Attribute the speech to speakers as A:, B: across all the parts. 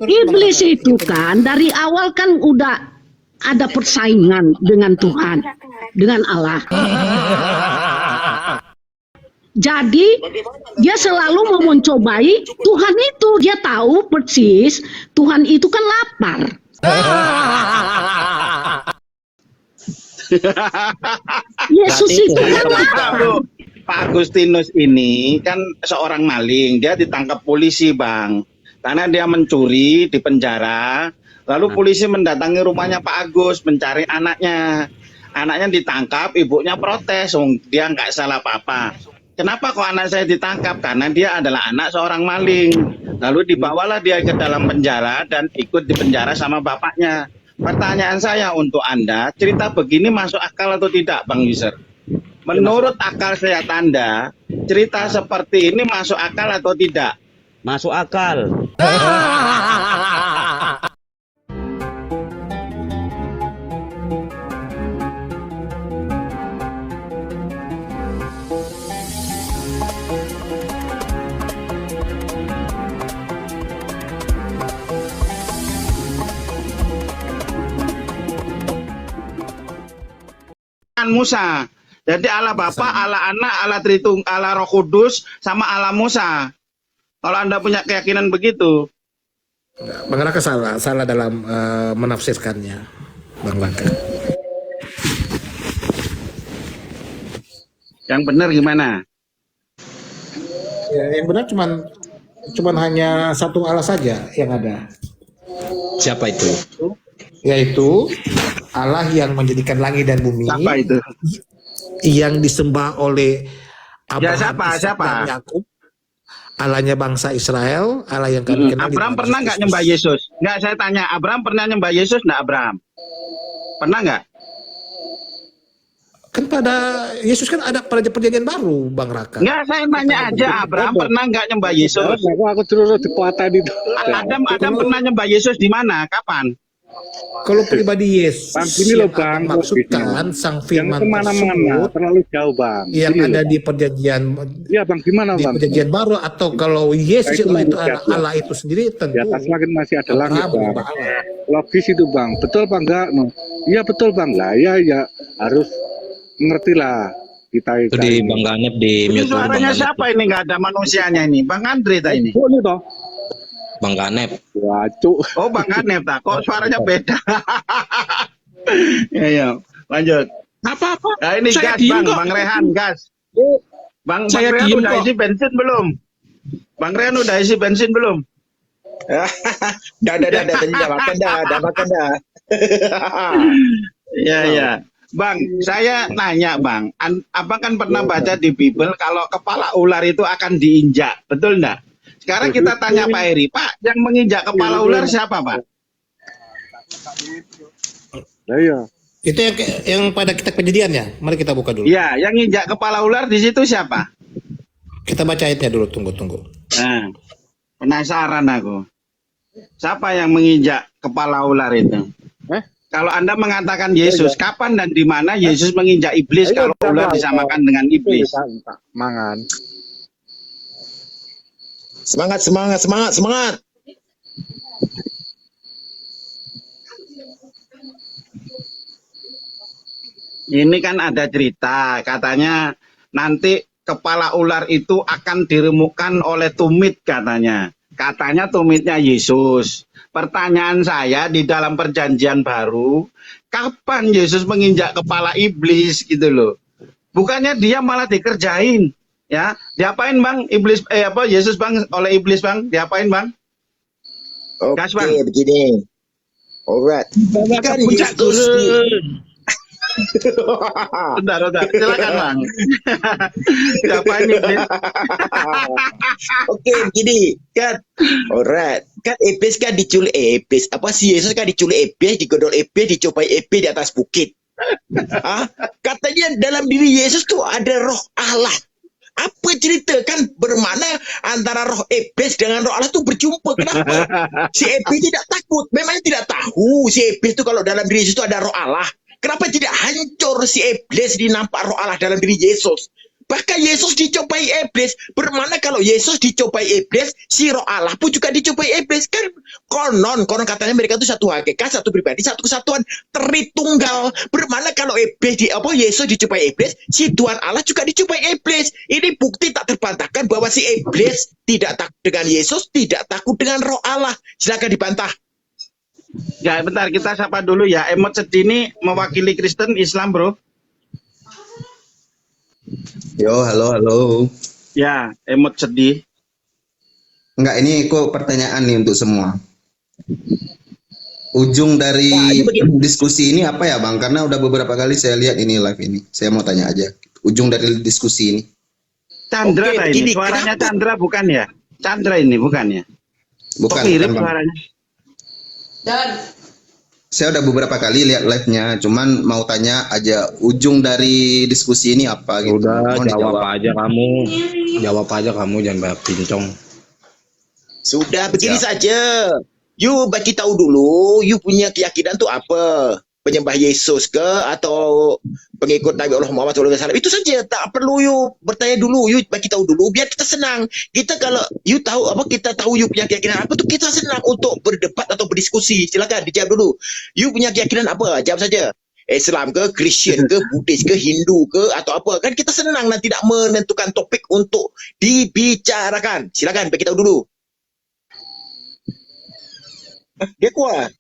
A: Iblis itu kan dari awal kan udah ada persaingan dengan Tuhan, dengan Allah. Jadi dia selalu mau mencobai Tuhan itu. Dia tahu persis Tuhan itu kan lapar. Yesus itu kan lapar.
B: Pak Agustinus ini kan seorang maling, dia ditangkap polisi bang, karena dia mencuri di penjara. Lalu polisi mendatangi rumahnya Pak Agus mencari anaknya. Anaknya ditangkap, ibunya protes, dia nggak salah apa-apa. Kenapa kok anak saya ditangkap? Karena dia adalah anak seorang maling. Lalu dibawalah dia ke dalam penjara dan ikut di penjara sama bapaknya. Pertanyaan saya untuk Anda, cerita begini masuk akal atau tidak Bang User? Menurut akal sehat Anda, cerita seperti ini masuk akal atau tidak?
C: Masuk akal.
B: Musa. Jadi Allah Bapa, Allah Anak, Allah Tritunggal, Allah Roh Kudus, sama Allah Musa. Kalau Anda punya keyakinan begitu,
D: Bang Raka salah dalam menafsirkannya, Bang Raka.
B: yang benar gimana?
D: Ya, yang benar cuman hanya satu Allah saja yang ada.
C: Siapa itu?
D: Yaitu Allah yang menjadikan langit dan bumi.
B: Siapa itu?
D: Yang disembah oleh Abraham,
B: siapa?
D: dan Yakub. Allahnya bangsa Israel, Allah yang kami kenal.
B: Abraham pernah nggak nyembah Yesus? Nggak, saya tanya, Abraham pernah nyembah Yesus nggak Abraham? Pernah nggak?
D: Kan pada Yesus kan ada pada perjanjian baru, Bang Raka.
B: Nggak, saya tanya aja, Abraham pernah nggak nyembah Yesus?
E: Aku terus dikuatan itu.
B: Adam pernah nyembah Yesus di mana? Kapan?
D: Kalau pribadi Yesus,
E: Bang, gini loh Bang,
D: maksudkan sang firman
E: kemana-mana,
D: tersebut
E: terlalu jauh Bang.
D: yang
E: Gini
D: ada
E: loh.
D: di perjanjian
E: Iya Bang, gimana
D: di
E: Bang?
D: perjanjian baru, atau kalau Yesus itu Allah itu sendiri
E: Di
D: tentu
E: atas langit masih ada langit
D: Abraham,
E: Bang. Logis itu Bang, betul Bang enggak? No. Iya betul Bang, lah ya harus ngerti lah kita
C: Itu di Bang Ganep di
B: Ini
C: mute dulu,
B: suaranya
C: Bang Ganep.
B: siapa ini? Nggak ada manusianya ini. Bang Andre tak ini?
E: Boleh toh?
C: Bang Ganep.
E: Wah, cuk.
B: Oh, Bang Ganep tak? Kok suaranya beda? Ya, lanjut.
F: Apa-apa?
B: Nah, ini
F: Saya
B: gas,
F: diem
B: Bang.
F: kok.
B: Bang Rehan, gas. Bang
F: Saya
B: Rehan
F: diem
B: udah
F: kok.
B: isi bensin belum? Bang Rehan udah isi bensin belum?
G: Dah makan dah.
B: Iya. Bang, saya nanya Bang, Abang kan pernah baca di Bible kalau kepala ular itu akan diinjak, betul enggak? Sekarang kita tanya Pak Heri, Pak, yang menginjak kepala ular siapa Pak?
E: Lah iya.
D: itu yang pada kitab kejadian ya. Mari kita buka dulu.
B: Iya, yang injak kepala ular di situ siapa?
D: Kita baca ayatnya dulu, tunggu.
B: Nah, penasaran aku. Siapa yang menginjak kepala ular itu? Kalau Anda mengatakan Yesus, kapan dan di mana Yesus menginjak iblis kalau ular disamakan dengan iblis?
E: Mangan.
G: Semangat.
B: Ini kan ada cerita, katanya nanti kepala ular itu akan diremukkan oleh tumit katanya. Katanya tumitnya Yesus. Pertanyaan saya di dalam perjanjian baru, kapan Yesus menginjak kepala iblis gitu loh? Bukannya dia malah dikerjain, ya? Diapain Bang? Yesus Bang oleh iblis Bang? Diapain Bang? Gas, Bang.
G: Oke, begini. Alright. Kan
B: Puncak
G: Yesus
B: Bentar, silakan Bang. Diapain iblis?
G: Oke, begini. Kan alright. Kan iblis kan diculik iblis. Apa sih Yesus kan diculik iblis, digodol iblis, dicobai iblis di atas bukit. Katanya dalam diri Yesus tuh ada roh Allah. Apa cerita kan bermakna antara roh iblis dengan roh Allah tuh berjumpa. Kenapa? Si iblis tidak takut. Memangnya tidak tahu si iblis itu kalau dalam diri Yesus itu ada roh Allah. Kenapa tidak hancur si iblis dinampak roh Allah dalam diri Yesus? Bahkan Yesus dicobai iblis. Bermakna kalau Yesus dicobai iblis, si roh Allah pun juga dicobai iblis. Kan konon katanya mereka itu satu hakikat, satu pribadi, satu kesatuan, Tritunggal. Bermakna kalau Yesus dicobai iblis, si Tuhan Allah juga dicobai iblis. Ini bukti tak terbantahkan bahwa si iblis tidak takut dengan Yesus, tidak takut dengan roh Allah. Silakan dibantah.
B: Ya, bentar kita sapa dulu ya. Emot sedih ini mewakili Kristen Islam, Bro.
F: Yo, halo.
B: Ya, emot sedih.
F: Enggak, ini kok pertanyaan nih untuk semua. Ujung dari
G: Nah, ini begini.
F: diskusi ini apa ya, Bang? Karena udah beberapa kali saya lihat ini live ini. Saya mau tanya aja. Ujung dari diskusi ini.
B: Chandra
G: Oke,
B: lah
G: begini,
B: ini. Suaranya
G: kenapa?
B: Chandra bukan ya? Chandra ini bukan ya?
F: Bukan,
B: Kok mirip
F: Bang.
B: suaranya?
F: Saya udah beberapa kali lihat live-nya, cuman mau tanya aja ujung dari diskusi ini apa gitu.
C: Udah
F: Mohon
C: jawab
F: dijawab.
C: aja kamu. Jawab aja kamu, jangan banyak pincong.
G: Sudah begini saja. You bagi tahu dulu, you punya keyakinan tuh apa? Penyembah Yesus ke atau pengikut Nabi Allah Muhammad SAW? Itu saja, tak perlu you bertanya dulu, you bagi tahu dulu biar kita senang. Kita kalau you tahu apa, kita tahu you punya keyakinan apa tuh kita senang untuk berdebat atau berdiskusi. Silakan dijawab dulu. You punya keyakinan apa? Jawab saja. Islam ke, Kristen ke, Buddhis ke, Hindu ke atau apa? Kan kita senang dan tidak menentukan topik untuk dibicarakan. Silakan bagi tahu dulu. Dia kuat.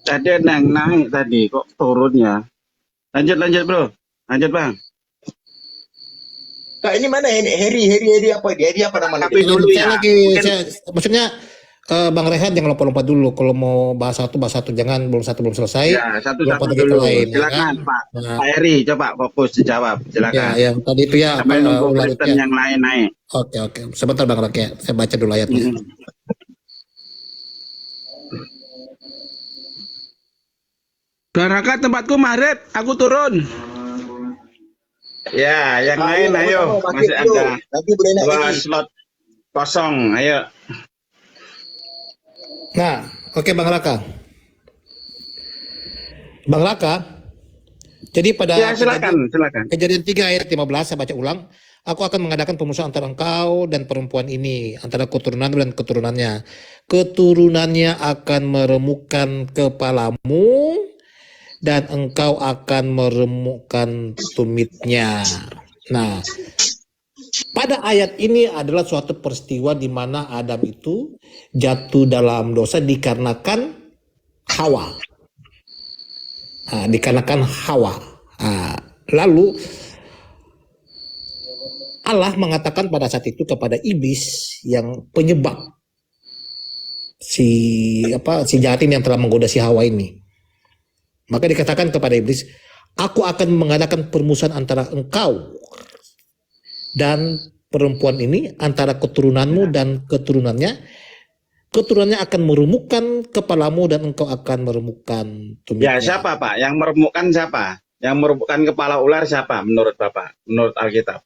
B: Tadi yang naik tadi, kok turun ya? Lanjut Bro. Lanjut Bang.
G: Kak, ini mana ini? Harry apa? Harry apa namanya?
B: Tapi dulu
D: Saya
B: ya.
D: lagi,
B: Mungkin-
D: maksudnya Bang Rehan jangan lompat-lompat dulu. Kalau mau bahas satu, jangan belum selesai.
B: Ya, satu-satu
D: lompat lagi ke
B: dulu.
D: lain, ya
B: Silakan
D: kan?
B: Pak.
D: Nah,
B: Pak Heri, coba fokus dijawab.
D: ya,
B: Silakan.
D: yang tadi itu ya
B: Sampai nunggu
D: ulangi
B: Kristen
D: ya.
B: yang lain naik.
D: Oke. Sebentar Bang Rakyat, saya baca dulu ayatnya.
B: Mhm.
H: Baraka tempatku Maret, aku turun.
B: Ya, yang lain ayo.
G: Masih
B: Masih ada
G: Nanti boleh naik
B: dua
G: lagi.
B: slot kosong. Ayo.
D: Nah, oke Bang Raka. Bang Raka, jadi pada
B: Ya, silakan.
D: Kejadian 3 ayat 15 saya baca ulang. Aku akan mengadakan pemusnahan antara engkau dan perempuan ini, antara keturunan dan keturunannya. Keturunannya akan meremukkan kepalamu dan engkau akan meremukkan tumitnya. Nah, pada ayat ini adalah suatu peristiwa di mana Adam itu jatuh dalam dosa dikarenakan Hawa. Dikarenakan Hawa. Lalu Allah mengatakan pada saat itu kepada iblis yang penyebab si jahat ini yang telah menggoda si Hawa ini. Maka dikatakan kepada iblis, aku akan mengadakan permusuhan antara engkau dan perempuan ini, antara keturunanmu dan keturunannya. Keturunannya akan meremukkan kepalamu dan engkau akan meremukkan tumitnya.
B: Ya, siapa Pak? Yang meremukkan siapa? Yang meremukkan kepala ular siapa menurut Bapak? Menurut Alkitab?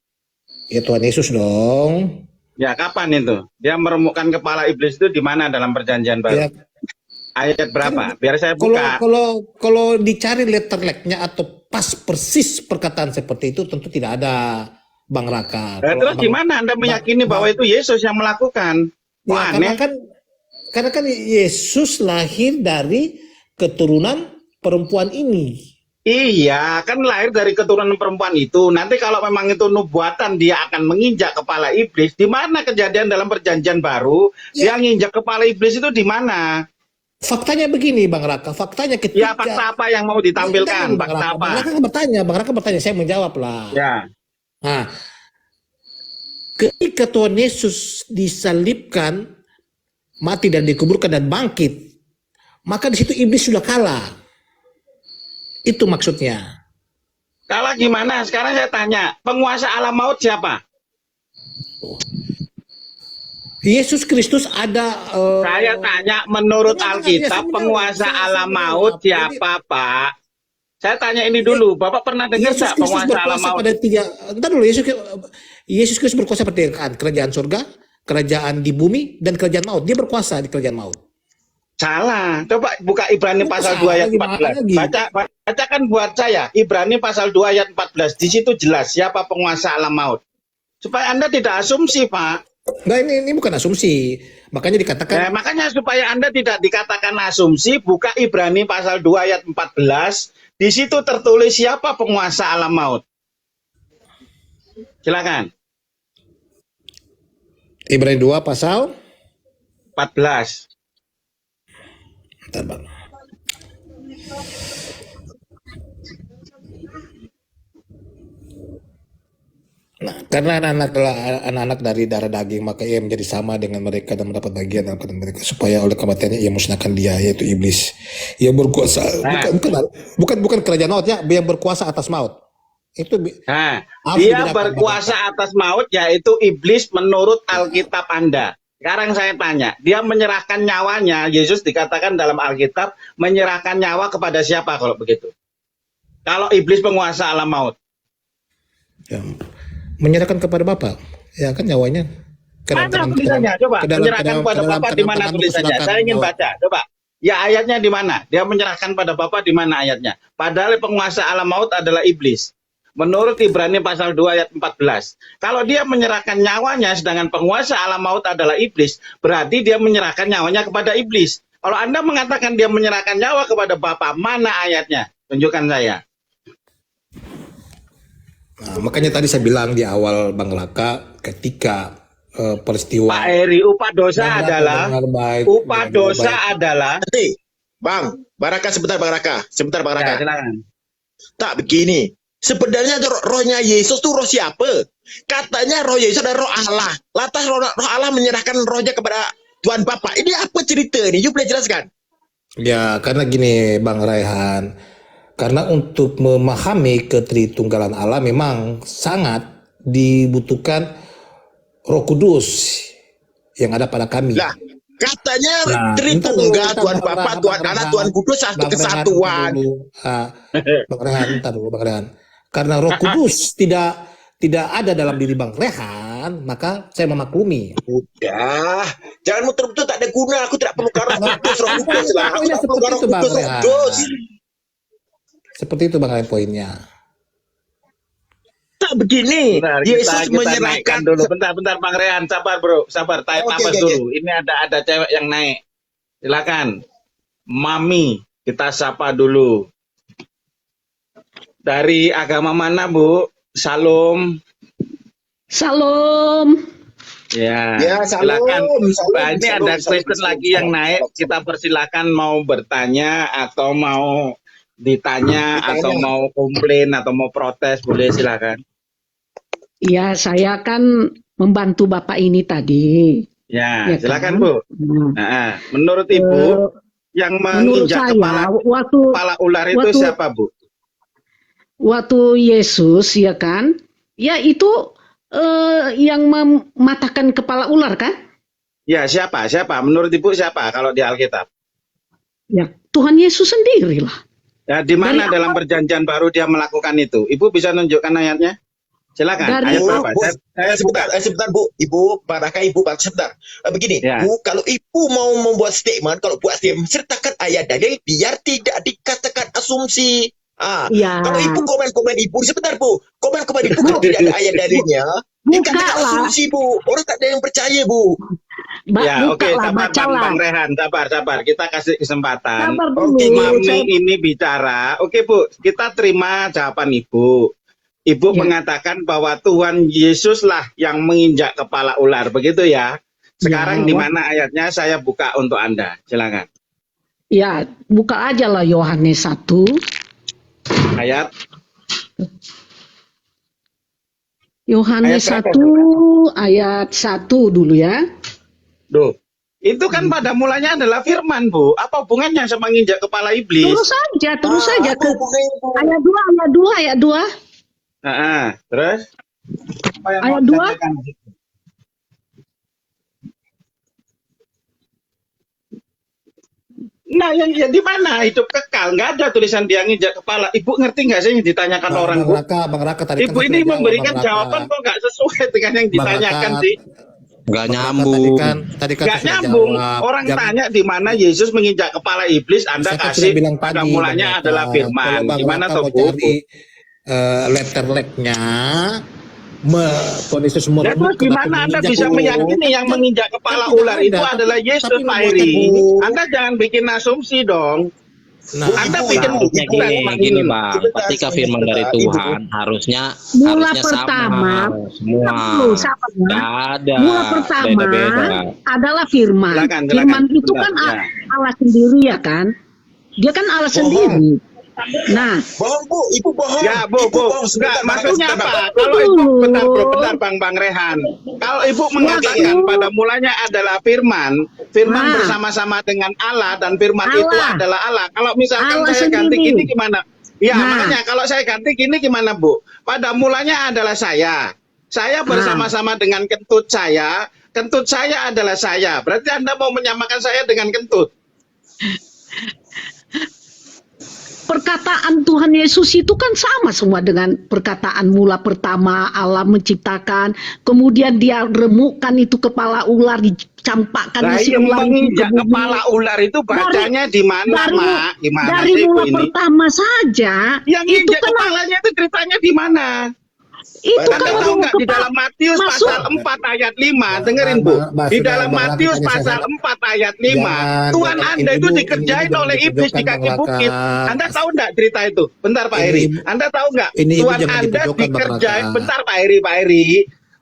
D: Ya Tuhan Yesus dong.
B: Ya, kapan itu? Dia meremukkan kepala iblis itu di mana dalam perjanjian baru?
D: Ya,
B: Ayat berapa? Biar saya buka.
D: kalau dicari letter leg-nya atau pas persis perkataan seperti itu tentu tidak ada Bang Raka. Kalau
B: Terus
D: Abang-
B: gimana Anda meyakini bahwa itu Yesus yang melakukan? Wah,
D: Ya,
B: aneh.
D: karena kan Yesus lahir dari keturunan perempuan ini.
B: Iya, kan lahir dari keturunan perempuan itu. Nanti kalau memang itu nubuatan dia akan menginjak kepala iblis, di mana kejadian dalam perjanjian baru
D: Ya.
B: dia nginjak kepala iblis itu di mana?
D: Faktanya begini Bang Raka, faktanya
B: Ya,
D: ketika
B: fakta apa yang mau ditampilkan?
D: Bang
B: Fakta
D: Raka,
B: apa?
D: Bang Raka bertanya, saya menjawab lah.
B: Ya,
D: Nah, ketika Tuhan Yesus disalibkan, mati dan dikuburkan dan bangkit, maka di situ iblis sudah kalah. Itu maksudnya.
B: kalah gimana? Sekarang saya tanya, penguasa alam maut siapa?
D: Yesus Kristus ada.
B: Saya tanya menurut
D: Enggak,
B: Alkitab
D: saya
B: penguasa
D: menjawab.
B: alam
D: Saya
B: maut
D: menjawab.
B: siapa, Pak? Saya tanya ini dulu, Bapak pernah dengar
D: Yesus
B: nggak
D: Kristus
B: penguasa alam
D: berkuasa
B: maut?
D: pada tiga. Entar dulu, Yesus Kristus berkuasa pada tiga kerajaan surga, kerajaan di bumi, dan kerajaan maut. Dia berkuasa di kerajaan maut.
B: Salah. Coba buka Ibrani pasal 2 ayat
D: Gimana
B: 14.
D: lagi?
B: Baca bacakan buat saya Ibrani pasal 2 ayat 14. Di situ jelas siapa penguasa alam maut. Supaya Anda tidak asumsi, Pak.
D: Nah, ini bukan asumsi. Makanya dikatakan
B: Makanya supaya Anda tidak dikatakan asumsi, buka Ibrani pasal 2 ayat 14. Di situ tertulis siapa penguasa alam maut. Silakan.
D: Ibrani 2 pasal
B: 14.
D: Bentar, Bang. Nah, karena anak-anak adalah anak-anak dari darah daging, maka ia menjadi sama dengan mereka dan mendapat bagian dalam badan mereka, supaya oleh kematiannya ia musnahkan dia, yaitu iblis. Ia berkuasa, bukan kerajaan maut ya, yang berkuasa atas maut. Itu
B: dia berkuasa atas maut, yaitu iblis menurut Alkitab Anda. Sekarang saya tanya, dia menyerahkan nyawanya, Yesus dikatakan dalam Alkitab menyerahkan nyawa kepada siapa kalau begitu? Kalau iblis penguasa alam maut.
D: Ya, menyerahkan kepada Bapa, ya kan nyawanya.
B: Mana tulisannya? Coba menyerahkan kepada Bapa di mana tulisannya? Saya ingin baca. Coba. Ya ayatnya di mana? Dia menyerahkan pada Bapa di mana ayatnya? Padahal penguasa alam maut adalah iblis. Menurut Ibrani pasal 2 ayat 14. Kalau dia menyerahkan nyawanya sedangkan penguasa alam maut adalah iblis, berarti dia menyerahkan nyawanya kepada iblis. Kalau Anda mengatakan dia menyerahkan nyawa kepada Bapa, mana ayatnya? Tunjukkan saya.
D: Nah, makanya tadi saya bilang di awal Bang Raka, ketika peristiwa
B: Pak Eri, upah dosa adalah
G: Nanti, Bang Raka, sebentar Bang Raka.
B: Ya, silakan.
G: Tak begini. Sebenarnya rohnya Yesus tuh roh siapa? Katanya roh Yesus adalah roh Allah. Lantas roh Allah menyerahkan rohnya kepada Tuhan Bapa. Ini apa cerita ini? You boleh jelaskan?
D: Ya, karena gini Bang Raihan, karena untuk memahami ketritunggalan Allah memang sangat dibutuhkan Roh Kudus yang ada pada kami.
G: Lah, katanya Tritunggal, Tuhan Bapa, Tuhan Anak, Tuhan Kudus satu kesatuan.
D: Bang Rehan. Karena Roh Kudus tidak ada dalam diri Bang Rehan, maka saya memaklumi.
G: Udah, jangan muter-muter, tak ada guna. Aku tidak perlu Roh Kudus lah. Aku tidak perlu Roh Kudus.
D: Seperti itu Bang Rehan poinnya.
G: Tak begini.
B: Bentar,
G: Yesus
B: kita
G: menyerahkan
B: dulu. Bentar Bang Rehan, sabar bro, sabar. Nafas dulu. Ini ada cewek yang naik. Silakan, Mami, kita sapa dulu. Dari agama mana Bu? Salam.
A: Salam.
B: Ya,
G: salam.
B: silakan.
G: Salam,
B: Ini ada Kristen lagi yang naik. Kita persilakan mau bertanya atau mau ditanya atau mau komplain atau mau protes, boleh silakan.
A: Ya, saya kan membantu Bapak ini tadi.
B: Ya,
A: Ya
B: silakan
A: kan?
B: Bu. Nah, menurut Ibu yang menginjak kepala ular itu siapa Bu?
A: Waktu Yesus ya kan, ya itu yang mematahkan kepala ular kan?
B: Ya, siapa? Menurut Ibu siapa kalau di Alkitab?
A: Ya Tuhan Yesus sendirilah.
B: Ya, di mana dalam perjanjian baru dia melakukan itu? Ibu bisa nunjukkan ayatnya? Silakan.
A: Dari-
B: Ayat berapa?
G: Saya sebentar Bu, Ibu, Baraka Ibu, sebentar. Begini,
B: Ya.
G: Bu, kalau Ibu mau membuat statement, sertakan ayat dalil biar tidak dikatakan asumsi.
A: Ya.
G: Kalau Ibu komen Ibu, sebentar Bu, komen Ibu kalau tidak ada ayat dalilnya, dikatakan
A: Buka lah.
G: asumsi Bu, orang tak ada yang percaya Bu.
B: Ya, oke,
A: Bukalah,
B: sabar
A: bacalah.
B: Bang Rehan, sabar. Kita kasih kesempatan.
A: Sabar dulu.
B: Mami ini bicara. Oke Bu, kita terima jawaban Ibu. Ibu
A: Ya.
B: mengatakan bahwa Tuhan Yesuslah yang menginjak kepala ular, begitu ya? Sekarang
A: Ya.
B: di mana ayatnya? Saya buka untuk Anda. Silakan.
A: Ya, buka aja lah Yohanes 1.
B: Ayat
A: Yohanes
B: Ayat
A: 1 ayat 1 dulu ya.
B: Duh. Itu kan pada mulanya adalah firman, Bu. Apa hubungannya sama nginjak kepala iblis?
A: Terus saja ke
G: Bu.
A: ayat 2.
B: Terus? Apa yang
A: Ayat
B: mau
A: 2?
B: dikatakan di situ? Nah, yang di mana hidup kekal? Nggak ada tulisan dia nginjak kepala. Ibu ngerti nggak sih yang ditanyakan orang, Bu?
D: Bang Raka tadi
B: Ibu
D: kan
B: ini
D: sudah jawab,
B: memberikan
D: Bang Raka.
B: jawaban kok nggak sesuai dengan yang
D: Bang
B: ditanyakan
D: Raka,
B: sih.
C: Nggak
D: Tadi
C: nyambung.
D: kan
B: Nggak
D: sudah
B: nyambung.
D: jawab.
B: Orang tanya di mana Yesus menginjak kepala iblis, Anda
D: Saya kan sudah
B: kasih
D: bilang
B: pada
D: tadi,
B: mulanya
D: Bang
B: adalah
D: Raka.
B: firman.
D: Kalau Bang
B: Gimana
D: Raka
B: toh
D: mau
B: Bu?
D: cari letter leg-nya, Tuhan Yesus
B: Ya terus
D: meremukkan atau
B: gimana Anda
D: menginjak
B: bisa
D: ular,
B: meyakini yang menginjak kepala
D: tidak
B: ular itu
D: ada.
B: adalah Yesus,
D: Tapi
B: Pak
D: membuatnya,
B: Heri?
D: Bu.
B: Anda jangan bikin asumsi dong.
D: Nah,
B: Anda
G: Ibu,
B: bikin
G: Ibu,
C: Gini bang,
G: Sebentar,
C: ketika
G: sebentar,
C: firman dari
G: Ibu.
C: Tuhan harusnya
A: Mula
C: harusnya
A: pertama,
C: sama semua.
A: dulu, sahabat ya.
C: Nggak ada
A: Mula pertama
C: beda-beda.
A: adalah firman.
B: Silakan,
A: Firman itu
B: sebentar,
A: kan
B: ya.
A: Allah sendiri ya kan? Dia kan Allah sendiri. Nah,
G: Bohong Bu, Ibu bohong.
B: Ya, Bu,
G: Ibu
B: Bu.
G: bohong.
B: Enggak,
G: Sebentar,
B: maksudnya
G: sebentar,
B: apa?
G: Bang.
B: Kalau Ibu,
A: Dulu.
B: bentar, Bro, bentar, Bang Rehan. Kalau Ibu mengatakan pada mulanya adalah firman
A: Nah.
B: bersama-sama dengan Allah dan firman itu
A: Allah.
B: adalah Allah. Kalau misalkan
A: Allah
B: saya ganti
A: sendiri.
B: gini gimana? Ya,
A: Nah.
B: makanya kalau saya ganti gini gimana, Bu? Pada mulanya adalah saya. Saya bersama-sama dengan kentut saya adalah saya. Berarti Anda mau menyamakan saya dengan kentut.
A: perkataan Tuhan Yesus itu kan sama semua dengan perkataan mula pertama Allah menciptakan, kemudian dia remukkan itu kepala ular, dicampakkan
B: Nah,
A: isi
B: yang
A: ular itu ke
B: menginjak
A: bumi.
B: kepala ular itu bacanya di mana,
A: Dari-
B: Mak? Gimana
A: Dari
B: sih, Bu,
A: mula
B: ini?
A: pertama saja,
B: Yang
A: itu
B: injak
A: kan
B: kepalanya itu ceritanya di mana?
A: itu
B: Anda
A: kan
B: tahu
A: remuk
B: nggak di
A: kepala.
B: dalam Matius
A: Masuk.
B: pasal 4 ayat 5, dengerin Bu. Di dalam Matius pasal 4 ayat 5, Tuhan Anda itu dikerjain oleh iblis di kaki bukit. Anda tahu nggak cerita itu? Bentar Pak Heri. Anda tahu nggak?
D: Ini Ibu
B: Tuhan
D: jangan
B: Anda
D: dipojokkan, Bang
B: dikerjain,
D: Raka.
B: bentar Pak Heri.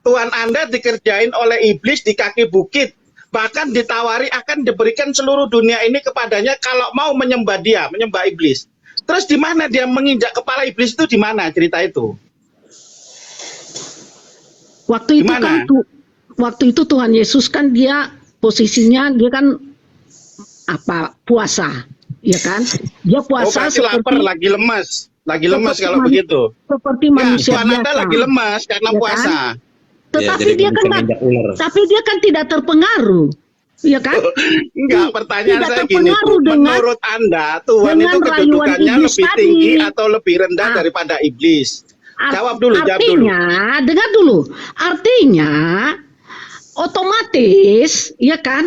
B: Tuhan Anda dikerjain oleh iblis di kaki bukit. Bahkan ditawari akan diberikan seluruh dunia ini kepadanya kalau mau menyembah dia, menyembah iblis. Terus di mana dia menginjak kepala iblis itu, di mana cerita itu?
A: Waktu itu
B: Gimana?
A: kan waktu itu Tuhan Yesus kan dia posisinya dia kan puasa, ya kan? Dia
B: Oh,
A: puasa
B: berarti lapar,
A: seperti
B: lagi lemes kalau
A: seperti
B: begitu.
A: seperti
B: Ya,
A: manusia
B: Tuhan Anda
A: biasa.
B: lagi lemas karena
A: Ya kan?
B: puasa.
A: Tetapi
C: jadi
A: dia kan
C: bisa menginjak ular.
A: tapi dia kan tidak terpengaruh, ya kan?
B: Enggak, pertanyaan
A: Tidak
B: saya gini,
A: terpengaruh
B: Bu.
A: dengan-
B: Menurut Anda, Tuhan
A: dengan
B: itu
A: rayuan
B: kedudukannya
A: iblis
B: lebih
A: tadi.
B: tinggi atau lebih rendah
A: Ah.
B: daripada iblis? Jawab dulu, jawab dulu.
A: Artinya, dengar dulu. Artinya, otomatis, ya kan?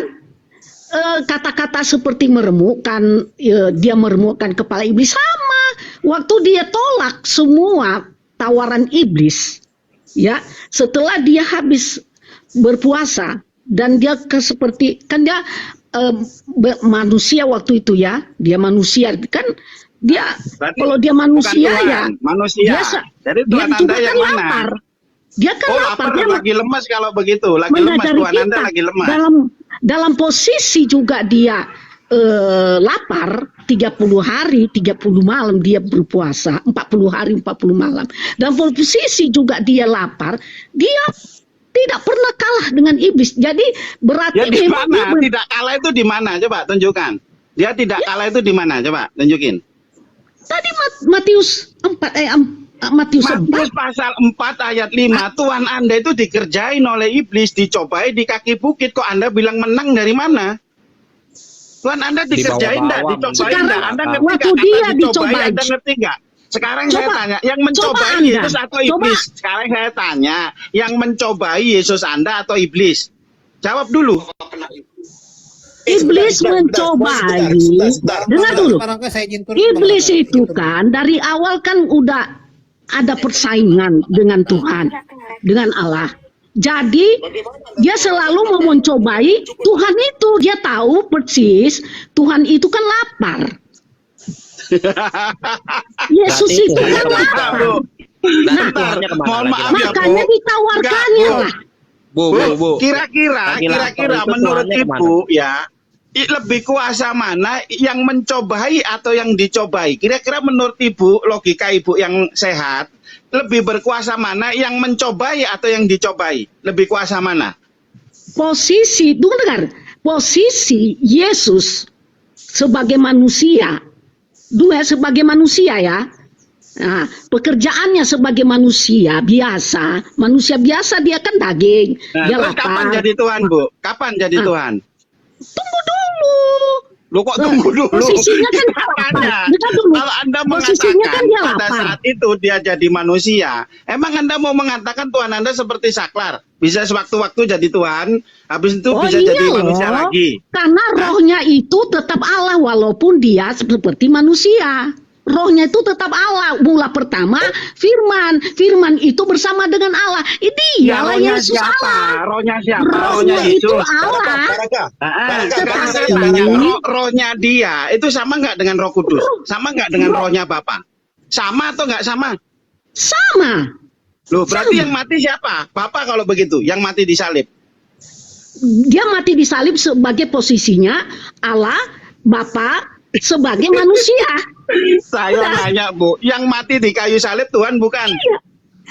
A: Kata-kata seperti meremukkan, dia meremukkan kepala iblis sama. Waktu dia tolak semua tawaran iblis, ya. Setelah dia habis berpuasa dan dia seperti kan dia manusia waktu itu ya, dia manusia kan. Dia
B: Berarti
A: kalau dia
B: bukan
A: manusia
B: Tuhan,
A: ya
B: manusia.
A: biasa.
B: Jadi
A: Dia
B: Tuhan
A: juga
B: Anda
A: kan
B: yang mana?
A: lapar. Dia kan
B: Oh,
A: lapar.
B: lapar,
A: Dia
B: lagi lemas kalau begitu. Lagi lemas,
A: mengajari
B: Tuhan Anda
A: kita
B: lagi lemas.
A: dalam posisi juga dia lapar 30 hari 30 malam dia berpuasa 40 hari 40 malam. Dan posisi juga dia lapar, dia tidak pernah kalah dengan iblis. Jadi berarti
B: Ya di
A: memang dia
B: mana? Tidak kalah itu di mana? Coba tunjukkan. Dia tidak kalah itu di mana? Coba tunjukin.
A: tadi Matius 4 Matius 4
B: Matius pasal 4 ayat 5, Tuhan Anda itu dikerjain oleh iblis, dicobai di kaki bukit. Kok Anda bilang menang dari mana? Tuhan Anda dikerjain enggak?
C: bawah-bawah,
B: Dicobain
A: sekarang
B: enggak? Anda ngerti
A: waktu
B: nggak?
A: dia
B: Kata dicobai,
A: dicobai.
B: Anda ngerti nggak? Sekarang saya
A: Coba-
B: tanya, yang
A: coba
B: mencobai
A: Anda.
B: Yesus atau iblis? Sekarang saya tanya, yang mencobai Yesus Anda atau iblis? Jawab dulu.
A: iblis mencobai. Dengar dulu.
D: Bang Raka, saya izin turun,
A: Iblis
D: Bang Raka.
A: itu kan dari awal kan udah ada persaingan dengan Tuhan, dengan Allah. Jadi dia selalu mau mencobai Tuhan itu. Dia tahu persis Tuhan itu kan lapar. Yesus
C: Berarti
A: itu
C: Tuhan
A: kan
C: itu
A: lapar.
B: Bentar, Bu.
C: Dan
B: Bentar.
C: Tuhannya kemana
B: Mohon
C: lagi?
B: maaf ya,
A: Makanya
B: Bu.
A: ditawarkannya
B: Enggak, Bu.
A: lah.
C: Bu.
B: Kira-kira
C: Lagi lapar itu
B: menurut
C: Tuhannya
B: Ibu ya, lebih kuasa mana yang mencobai atau yang dicobai? Kira-kira menurut Ibu, logika Ibu yang sehat, lebih berkuasa mana yang mencobai atau yang dicobai? Lebih kuasa mana?
A: Posisi, dengar, posisi Yesus sebagai manusia, sebagai manusia ya. Nah, pekerjaannya sebagai manusia biasa dia kan daging,
B: Nah,
A: dia
B: terus kapan
A: lapar.
B: jadi Tuhan, Bu? Kapan jadi
A: Ah.
B: Tuhan?
A: Tunggu dulu,
B: Lu kok tunggu dulu?
A: Posisinya kan
B: Makanya,
A: Bentar dulu.
B: kalau Anda
A: Posisinya
B: mengatakan
A: kan dia
B: pada
A: lapar.
B: saat itu dia jadi manusia, emang Anda mau mengatakan Tuhan Anda seperti saklar, bisa sewaktu-waktu jadi Tuhan, habis itu
A: Oh
B: bisa
A: iya
B: jadi
A: loh.
B: manusia lagi.
A: Karena rohnya itu tetap Allah walaupun dia seperti manusia. Rohnya itu tetap Allah. Mula pertama firman. Firman itu bersama dengan Allah. Dialah
B: rohnya
A: Yesus
B: siapa?
A: Allah.
B: Rohnya siapa?
A: Rohnya itu Allah.
G: Barakah.
B: Sekarang saya
A: Tetapi-
B: tanya, rohnya dia itu sama nggak dengan Roh Kudus? Sama nggak dengan rohnya Bapa? Sama atau nggak sama?
A: Sama.
B: Loh, berarti
A: Sama.
B: yang mati siapa? Bapak kalau begitu, yang mati disalib.
A: Dia mati disalib sebagai posisinya Allah, Bapa, sebagai manusia.
B: Saya nanya, Bu, yang mati di kayu salib Tuhan bukan?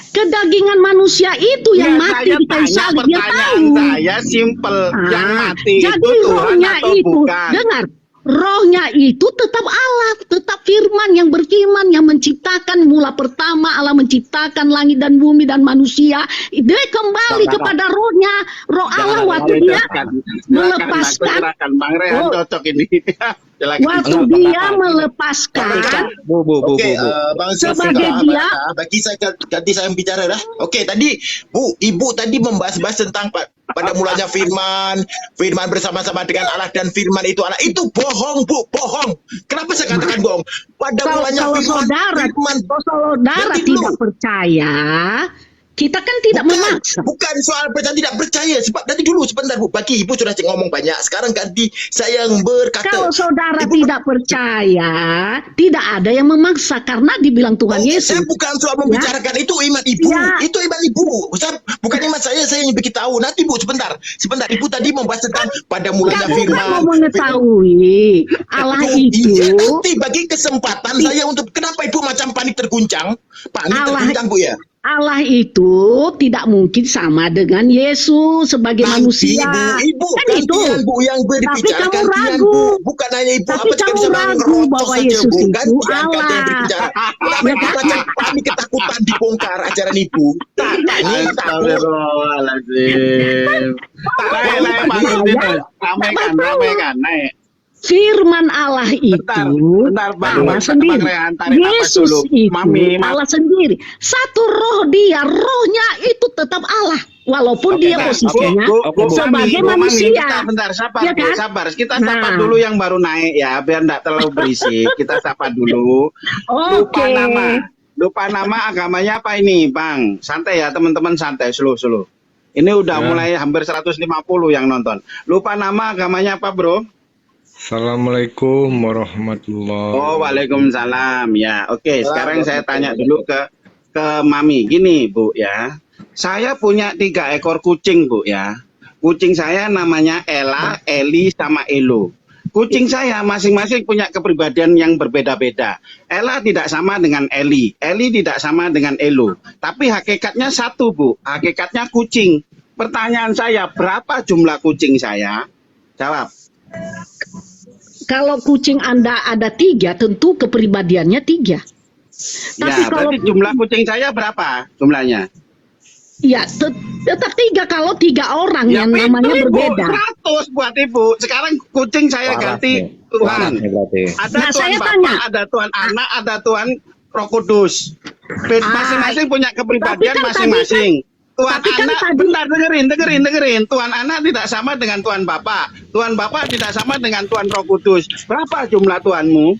A: Kedagingan manusia itu yang mati di kayu salib. Dia
B: Pertanyaan
A: tahu.
B: saya simple, yang mati
A: Jadi
B: itu Tuhan
A: rohnya
B: atau
A: itu,
B: bukan?
A: dengar, rohnya itu tetap Allah, tetap firman yang berfirman, yang menciptakan. Mula pertama Allah menciptakan langit dan bumi dan manusia. Dia kembali
B: Saudara.
A: kepada rohnya, roh Allah waktu dia melepaskan.
B: Silakan, Bang Rehan
A: Oh.
B: cocok ini. Silakan.
A: Waktu dia melepaskan.
C: Bu.
G: Oke, Bang
A: Sebagai
G: Sifka,
A: dia-
G: bagi saya ganti saya yang bicara dah. Oke, tadi Ibu tadi membahas tentang pada mulanya firman bersama-sama dengan Allah dan firman itu Allah. Itu bohong, Bu, bohong. Kenapa saya katakan bohong? Pada mulanya
A: Kalau
G: firman
A: saudara
G: Nanti
A: tidak
G: dulu.
A: percaya, kita kan tidak memaksa.
G: Bukan soal percaya tidak percaya. Sebab tadi dulu sebentar, Bu. Bagi Ibu sudah ngomong banyak. Sekarang ganti saya yang berkata.
A: Kalau saudara
G: Ibu-
A: tidak percaya, tidak ada yang memaksa karena dibilang Tuhan Yesus.
G: Saya bukan soal membicarakan itu iman Ibu.
A: Ya.
G: Itu iman Ibu. Bukan iman saya yang beritahu. Nanti Bu, sebentar. Ibu tadi membahas tentang pada mulanya
A: Kamu
G: firman.
A: kan mau mengetahui Allah itu.
G: Iya, nanti bagi kesempatan saya untuk kenapa Ibu macam panik terguncang?
A: Allah-
G: Terguncang, Bu ya.
A: Allah itu tidak mungkin sama dengan Yesus sebagai
G: Nanti,
A: manusia.
G: Ibu
A: Kan itu.
G: gantian Bu yang berbicara,
A: Tapi kamu
G: gantian
A: ragu.
G: Bu. Bukan hanya Ibu
A: Tapi kamu
G: bisa
A: ragu
G: ngerocos
A: bahwa
G: saja,
A: Yesus
G: Bu.
A: itu
G: Gantian
A: Allah.
G: yang berbicara. Kenapa
A: Ya
G: Ibu
A: kan?
G: macam panik ketakutan dibongkar ajaran Ibu? Ini takut.
B: Astagfirullahaladzim. Naik, Pak Justinus. Ramaikan, naik.
A: Firman Allah itu
B: Bentar, Bang.
A: Allah
B: Bang
A: sendiri.
B: Rehan, tarik nafas
A: Yesus
B: dulu.
A: itu
B: Mami,
A: Allah sendiri. Satu roh dia, rohnya itu tetap Allah. Walaupun dia posisinya sebagai manusia.
B: Bentar, sabar,
A: Ya
B: Bu,
A: kan?
B: sabar. Kita sapa
A: Nah.
B: dulu yang baru naik ya, biar enggak terlalu berisik. Kita sapa dulu.
A: Oke.
B: Lupa nama agamanya apa ini, Bang? Santai ya, teman-teman, santai, slow. Ini udah mulai hampir 150 yang nonton. Lupa nama agamanya apa, Bro?
I: Assalamualaikum warahmatullahi
B: Oh, waalaikumsalam. Ya, oke. Sekarang saya tanya dulu ke Mami. Gini, Bu ya. Saya punya 3 ekor kucing, Bu ya. Kucing saya namanya Ella, Eli, sama Elo. Kucing saya masing-masing punya kepribadian yang berbeda-beda. Ella tidak sama dengan Eli. Eli tidak sama dengan Elo. Tapi hakikatnya satu, Bu. Hakikatnya kucing. Pertanyaan saya, berapa jumlah kucing saya? Jawab.
A: Kalau kucing Anda ada 3, tentu kepribadiannya 3. Tapi
B: Ya,
A: kalau
B: berarti jumlah kucing saya berapa jumlahnya?
A: ya tetap 3 kalau 3 orang
B: Ya,
A: yang namanya
B: pinter, Ibu.
A: berbeda.
B: 100 buat Ibu. Sekarang kucing saya ganti Tuhan. Ada
A: Nah,
B: Tuhan
A: saya
B: Bapa,
A: tanya.
B: ada Tuhan Anak, ada Tuhan Roh Kudus. Masing-masing punya kepribadian
A: tapi kan
B: masing-masing. Tuhan
A: tapi kan
B: Anak,
A: tadi-
B: bentar, dengerin. Tuhan Anak tidak sama dengan Tuhan Bapa. Tuhan Bapa tidak sama dengan Tuhan Roh Kudus. Berapa jumlah Tuhanmu?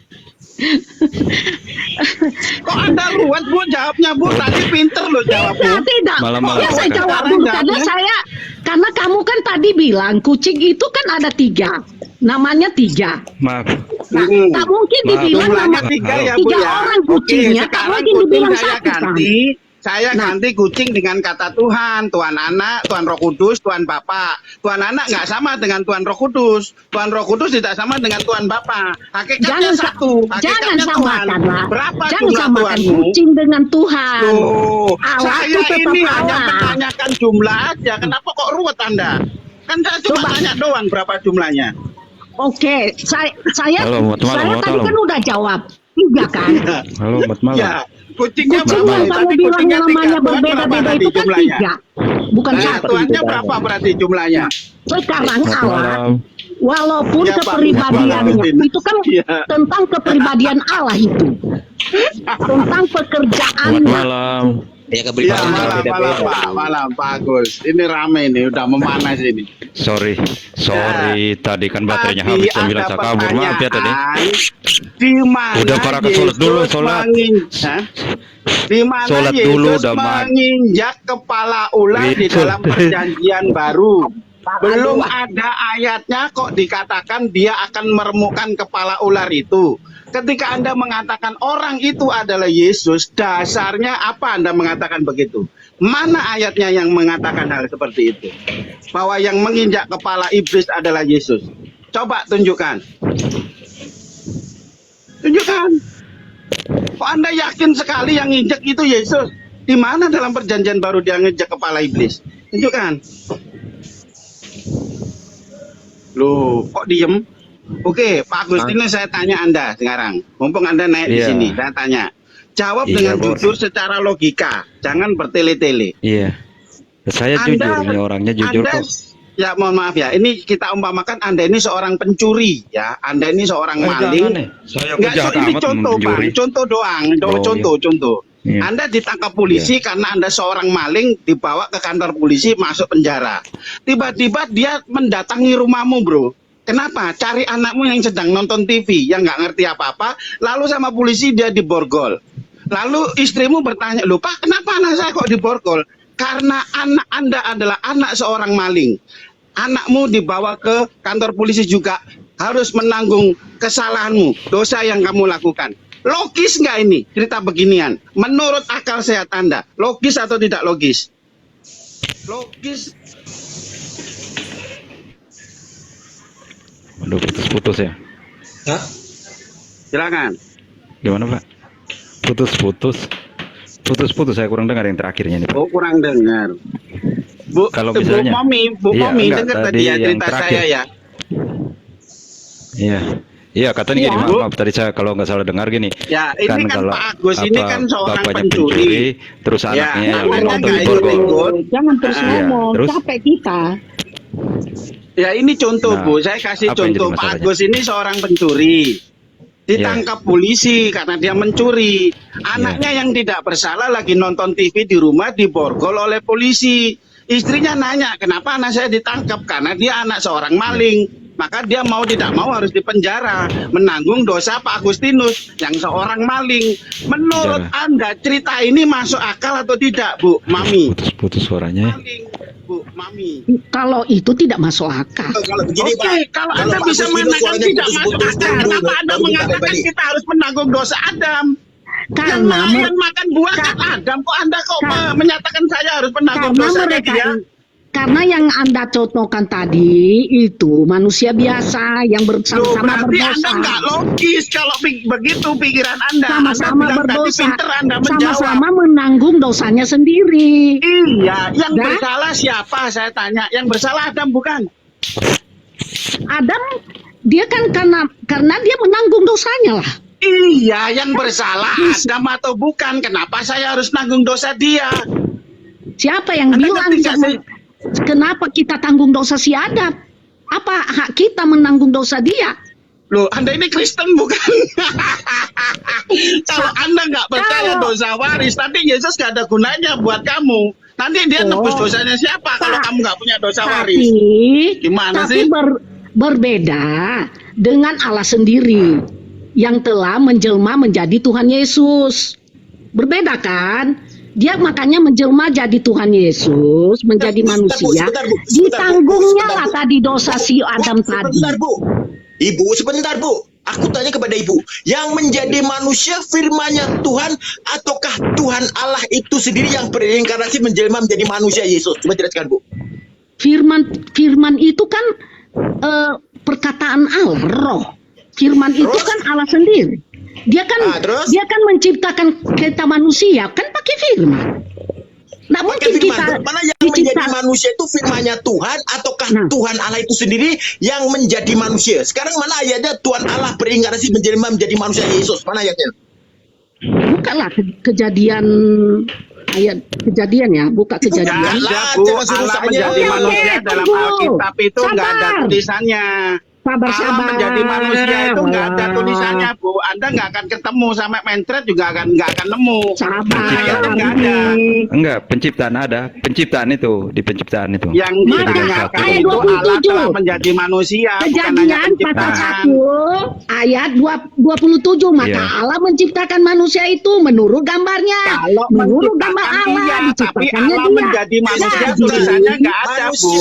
B: Kok Anda ruwet, Bu, jawabnya, Bu? Tadi pinter loh jawabmu.
A: Tidak.
I: Malam-malam.
A: Ya, saya jawab
B: Sekarang
A: dulu
B: jawabnya.
A: karena kamu kan tadi bilang kucing itu kan ada 3. Namanya 3.
I: Maaf.
A: Nah, tak mungkin
I: Maaf,
A: dibilang
B: Jumlahnya
A: nama
B: 3 ya, Bu
A: 3
B: ya.
A: orang kucingnya, tak
B: sekarang
A: mungkin
B: kucing
A: dibilang
B: saya
A: 1 kan.
B: Saya
A: Nah.
B: ganti kucing dengan kata Tuhan, Tuhan Anak, Tuhan Roh Kudus, Tuhan Bapa. Tuhan Anak nggak sama dengan Tuhan Roh Kudus. Tuhan Roh Kudus tidak sama dengan Tuhan Bapa. Hakikatnya satu.
A: Jangan
B: Hakikatnya Tuhan.
A: samakan lah.
B: Berapa
A: Jangan
B: jumlah
A: samakan
B: Tuhanmu?
A: kucing dengan Tuhan.
B: Loh,
A: Allah
B: saya
A: itu tetap
B: ini hanya
A: Allah.
B: menanyakan jumlah aja. Kenapa kok ruwet Anda? Kan saya cuma
A: Coba.
B: tanya doang berapa jumlahnya.
A: Oke, saya
I: Halo, selamat malam,
A: tadi
I: selamat
A: kan udah jawab 3 kan.
I: Halo, selamat malam.
B: Ya, kucingnya
A: Kucing
B: berapa?
A: yang kamu
B: Tadi
A: bilang
B: kucingnya
A: namanya
B: 3. Tuhan berapa
A: berbeda-beda
B: tadi
A: itu kan
B: jumlahnya?
A: 3, bukan
B: Nah,
A: 1.
B: Tuhannya berapa berarti jumlahnya?
A: Sekarang
I: Selamat
A: Allah,
I: malam.
A: Walaupun
B: Ya, Pak.
A: kepribadiannya
B: Walaupun.
A: itu kan
B: Iya.
A: tentang kepribadian Allah itu, tentang
I: Selamat
A: pekerjaannya.
I: malam.
C: Ya
B: Ya,
C: kepribadian
B: malam,
C: beda-beda.
B: malam, Pak. Malam, Pak Agus. Ini rame nih, udah memanas ini.
I: Sorry, tadi kan baterainya
B: Tadi
I: habis dan bilang
B: ada
I: saya kabur. Maaf ya tadi.
B: pertanyaan, di mana
I: Udah, para ke sholat dulu,
B: Yesus
I: sholat.
B: Hah? Di mana
I: Sholat
B: Yesus
I: dulu, udah, Mat.
B: menginjak kepala ular di
I: Itu.
B: dalam perjanjian baru? Belum ada ayatnya kok dikatakan dia akan meremukkan kepala ular itu. Ketika Anda mengatakan orang itu adalah Yesus, dasarnya apa Anda mengatakan begitu? Mana ayatnya yang mengatakan hal seperti itu? Bahwa yang menginjak kepala iblis adalah Yesus. Coba tunjukkan. Tunjukkan. Kok Anda yakin sekali yang injak itu Yesus? Di mana dalam perjanjian baru dia nginjak kepala iblis? Tunjukkan. Loh, kok diem? Oke, Pak Agustinus, saya tanya Anda sekarang. Mumpung Anda naik di
I: Iya.
B: sini, saya tanya. Jawab
I: Iya,
B: dengan
I: Bos.
B: jujur secara logika. Jangan bertele-tele.
I: Iya. Saya jujur, ini orangnya jujur
B: Anda,
I: kok.
B: ya mohon maaf ya, ini kita umpamakan Anda ini seorang pencuri, ya. Anda ini seorang maling.
I: Jangan, saya
B: Enggak,
I: jahat
B: ini
I: amat
B: contoh, Bang.
I: mencuri.
B: Contoh doang.
I: Oh,
B: Contoh.
I: Iya.
B: Anda ditangkap polisi karena Anda seorang maling, dibawa ke kantor polisi, masuk penjara. Tiba-tiba dia mendatangi rumahmu, bro. Kenapa? Cari anakmu yang sedang nonton TV, yang nggak ngerti apa-apa, lalu sama polisi dia diborgol. Lalu istrimu bertanya, loh Pak, kenapa anak saya kok diborgol? Karena anak Anda adalah anak seorang maling. Anakmu dibawa ke kantor polisi juga harus menanggung kesalahanmu, dosa yang kamu lakukan. Logis nggak ini cerita beginian? Menurut akal sehat Anda, logis atau tidak logis? Logis.
I: Aduh, putus-putus ya.
G: Hah?
B: Silakan.
I: Gimana, Pak? Putus-putus, saya kurang dengar yang terakhirnya ini, Pak.
B: Oh, kurang dengar. Bu,
I: Kalau misalnya-
B: Bu
I: Iya,
B: Momi
I: enggak,
B: dengar
I: tadi
B: tadi ya
I: yang
B: cerita
I: terakhir.
B: saya ya.
I: Iya, katanya gini,
A: Iya.
I: maaf tadi saya kalau nggak salah dengar gini.
B: Ya, ini kan
I: kalau
B: Pak Agus ini kan seorang
I: bapaknya
B: pencuri.
I: terus
B: Ya,
I: anaknya yang
B: anaknya
I: nonton
B: nggak
I: diborgol.
B: ikut.
A: Jangan terus
I: Iya,
A: ngomong,
I: terus?
A: capek kita.
B: Ya ini contoh
I: Nah,
B: Bu, saya kasih
I: apa yang
B: contoh.
I: jadi
B: Pak
I: masalahnya?
B: Agus ini seorang pencuri, ditangkap polisi karena dia mencuri. Anaknya yang tidak bersalah lagi nonton TV di rumah diborgol oleh polisi. Istrinya nanya, kenapa anak saya ditangkap? Karena dia anak seorang maling. Maka dia mau tidak mau harus dipenjara, menanggung dosa Pak Agustinus yang seorang maling. Menurut Anda cerita ini masuk akal atau tidak, Bu Mami?
I: Putus suaranya.
B: Maling, Bu Mami.
A: Kalau itu tidak masuk akal.
G: Kalau begini,
B: Oke,
G: Pak.
B: kalau Anda
G: Pak
B: bisa
G: Agustinus
B: mengatakan
G: suaranya
B: tidak masuk
G: putus-putus
B: akal,
G: dulu,
B: kenapa Anda
G: baru kita
B: mengatakan
G: balik.
B: kita harus menanggung dosa Adam? Yang
A: Karena
B: nelayan makan buah kan Adam, kok Anda kok menyatakan saya harus menanggung
A: karena
B: dosa
A: mereka
B: dia?
A: karena yang Anda contohkan tadi itu manusia biasa yang
B: Loh,
A: bersama-sama
B: berarti Anda
A: berdosa.
B: nggak logis kalau begitu pikiran Anda.
A: Sama-sama
B: Anda bilang tadi
A: berdosa,
B: pinter Anda menjawab.
A: sama-sama menanggung dosanya sendiri.
B: Iya, yang
A: Dan-
B: bersalah siapa? Saya tanya. Yang bersalah Adam bukan?
A: Adam dia kan karena dia menanggung dosanya lah.
B: Iya, yang bersalah Adam atau bukan? Kenapa saya harus nanggung dosa dia?
A: Siapa yang
B: Anda
A: bilang
B: ngerti nggak sih?
A: kenapa kita tanggung dosa si Adam? Apa hak kita menanggung dosa dia?
B: Loh, Anda ini Kristen bukan? Kalau Anda nggak percaya
A: Kalau-
B: dosa waris, nanti Yesus nggak ada gunanya buat kamu. Nanti dia nebus dosanya siapa kalau kamu nggak punya dosa waris? Gimana
A: tapi
B: sih?
A: berbeda dengan Allah sendiri yang telah menjelma menjadi Tuhan Yesus. Berbeda kan? Dia makanya menjelma jadi Tuhan Yesus, menjadi manusia.
G: Sebentar, Bu.
A: Ditanggungnya
G: Sebentar,
A: lah
G: Bu.
A: tadi dosa si Adam tadi.
G: Sebentar, Bu. Ibu, sebentar, Bu. Aku tanya kepada Ibu, yang menjadi manusia firman-Nya Tuhan ataukah Tuhan Allah itu sendiri yang berinkarnasi menjelma menjadi manusia Yesus? Coba jelaskan, Bu.
A: Firman itu kan perkataan Allah, roh. Firman itu
G: Terus?
A: kan Allah sendiri. Dia
G: Terus?
A: kan menciptakan kita manusia kan pakai firman. Nggak mungkin
G: Pakai firman,
A: kita
G: Bu. Mana yang menjadi
A: dicipta.
G: manusia itu firman-Nya Tuhan ataukah
A: Nah.
G: Tuhan Allah itu sendiri yang menjadi manusia? Sekarang mana ayatnya Tuhan Allah berinkarnasi menjelma menjadi manusia Yesus? Mana ayatnya?
A: Bukalah kejadian ayat kejadian ya, buka kejadian.
B: Nggak
G: Jangan
B: ada,
G: lah,
B: Bu.
G: jangan suruh
B: Allah
G: saya.
B: menjadi
A: Oke,
B: manusia
A: oke,
B: dalam
A: tunggu.
B: Alkitab itu nggak ada
A: Sabar.
B: tulisannya.
A: Sabar.
B: menjadi manusia itu nggak ada tulisannya, Bu. Anda nggak akan ketemu, sampai mentret juga nggak akan nemu.
A: Sabar.
B: Ayatnya nggak ada.
I: Enggak, penciptaan ada. Penciptaan itu, di penciptaan itu.
B: Yang
A: Maka
B: ditanyakan
A: ayat
B: itu Allah
A: 27.
B: telah menjadi manusia, bukan hanya
A: Kejadian pasal
B: penciptaan.
A: 1 ayat 27, maka
I: Iya.
A: Allah menciptakan manusia itu menurut gambarnya.
B: Kalau
A: Menurut gambar
B: menciptakan
A: Allah
B: dia, tapi
A: diciptakannya
B: Allah
A: dia.
B: menjadi manusia,
A: Jadi,
B: tulisannya nggak ada, Bu.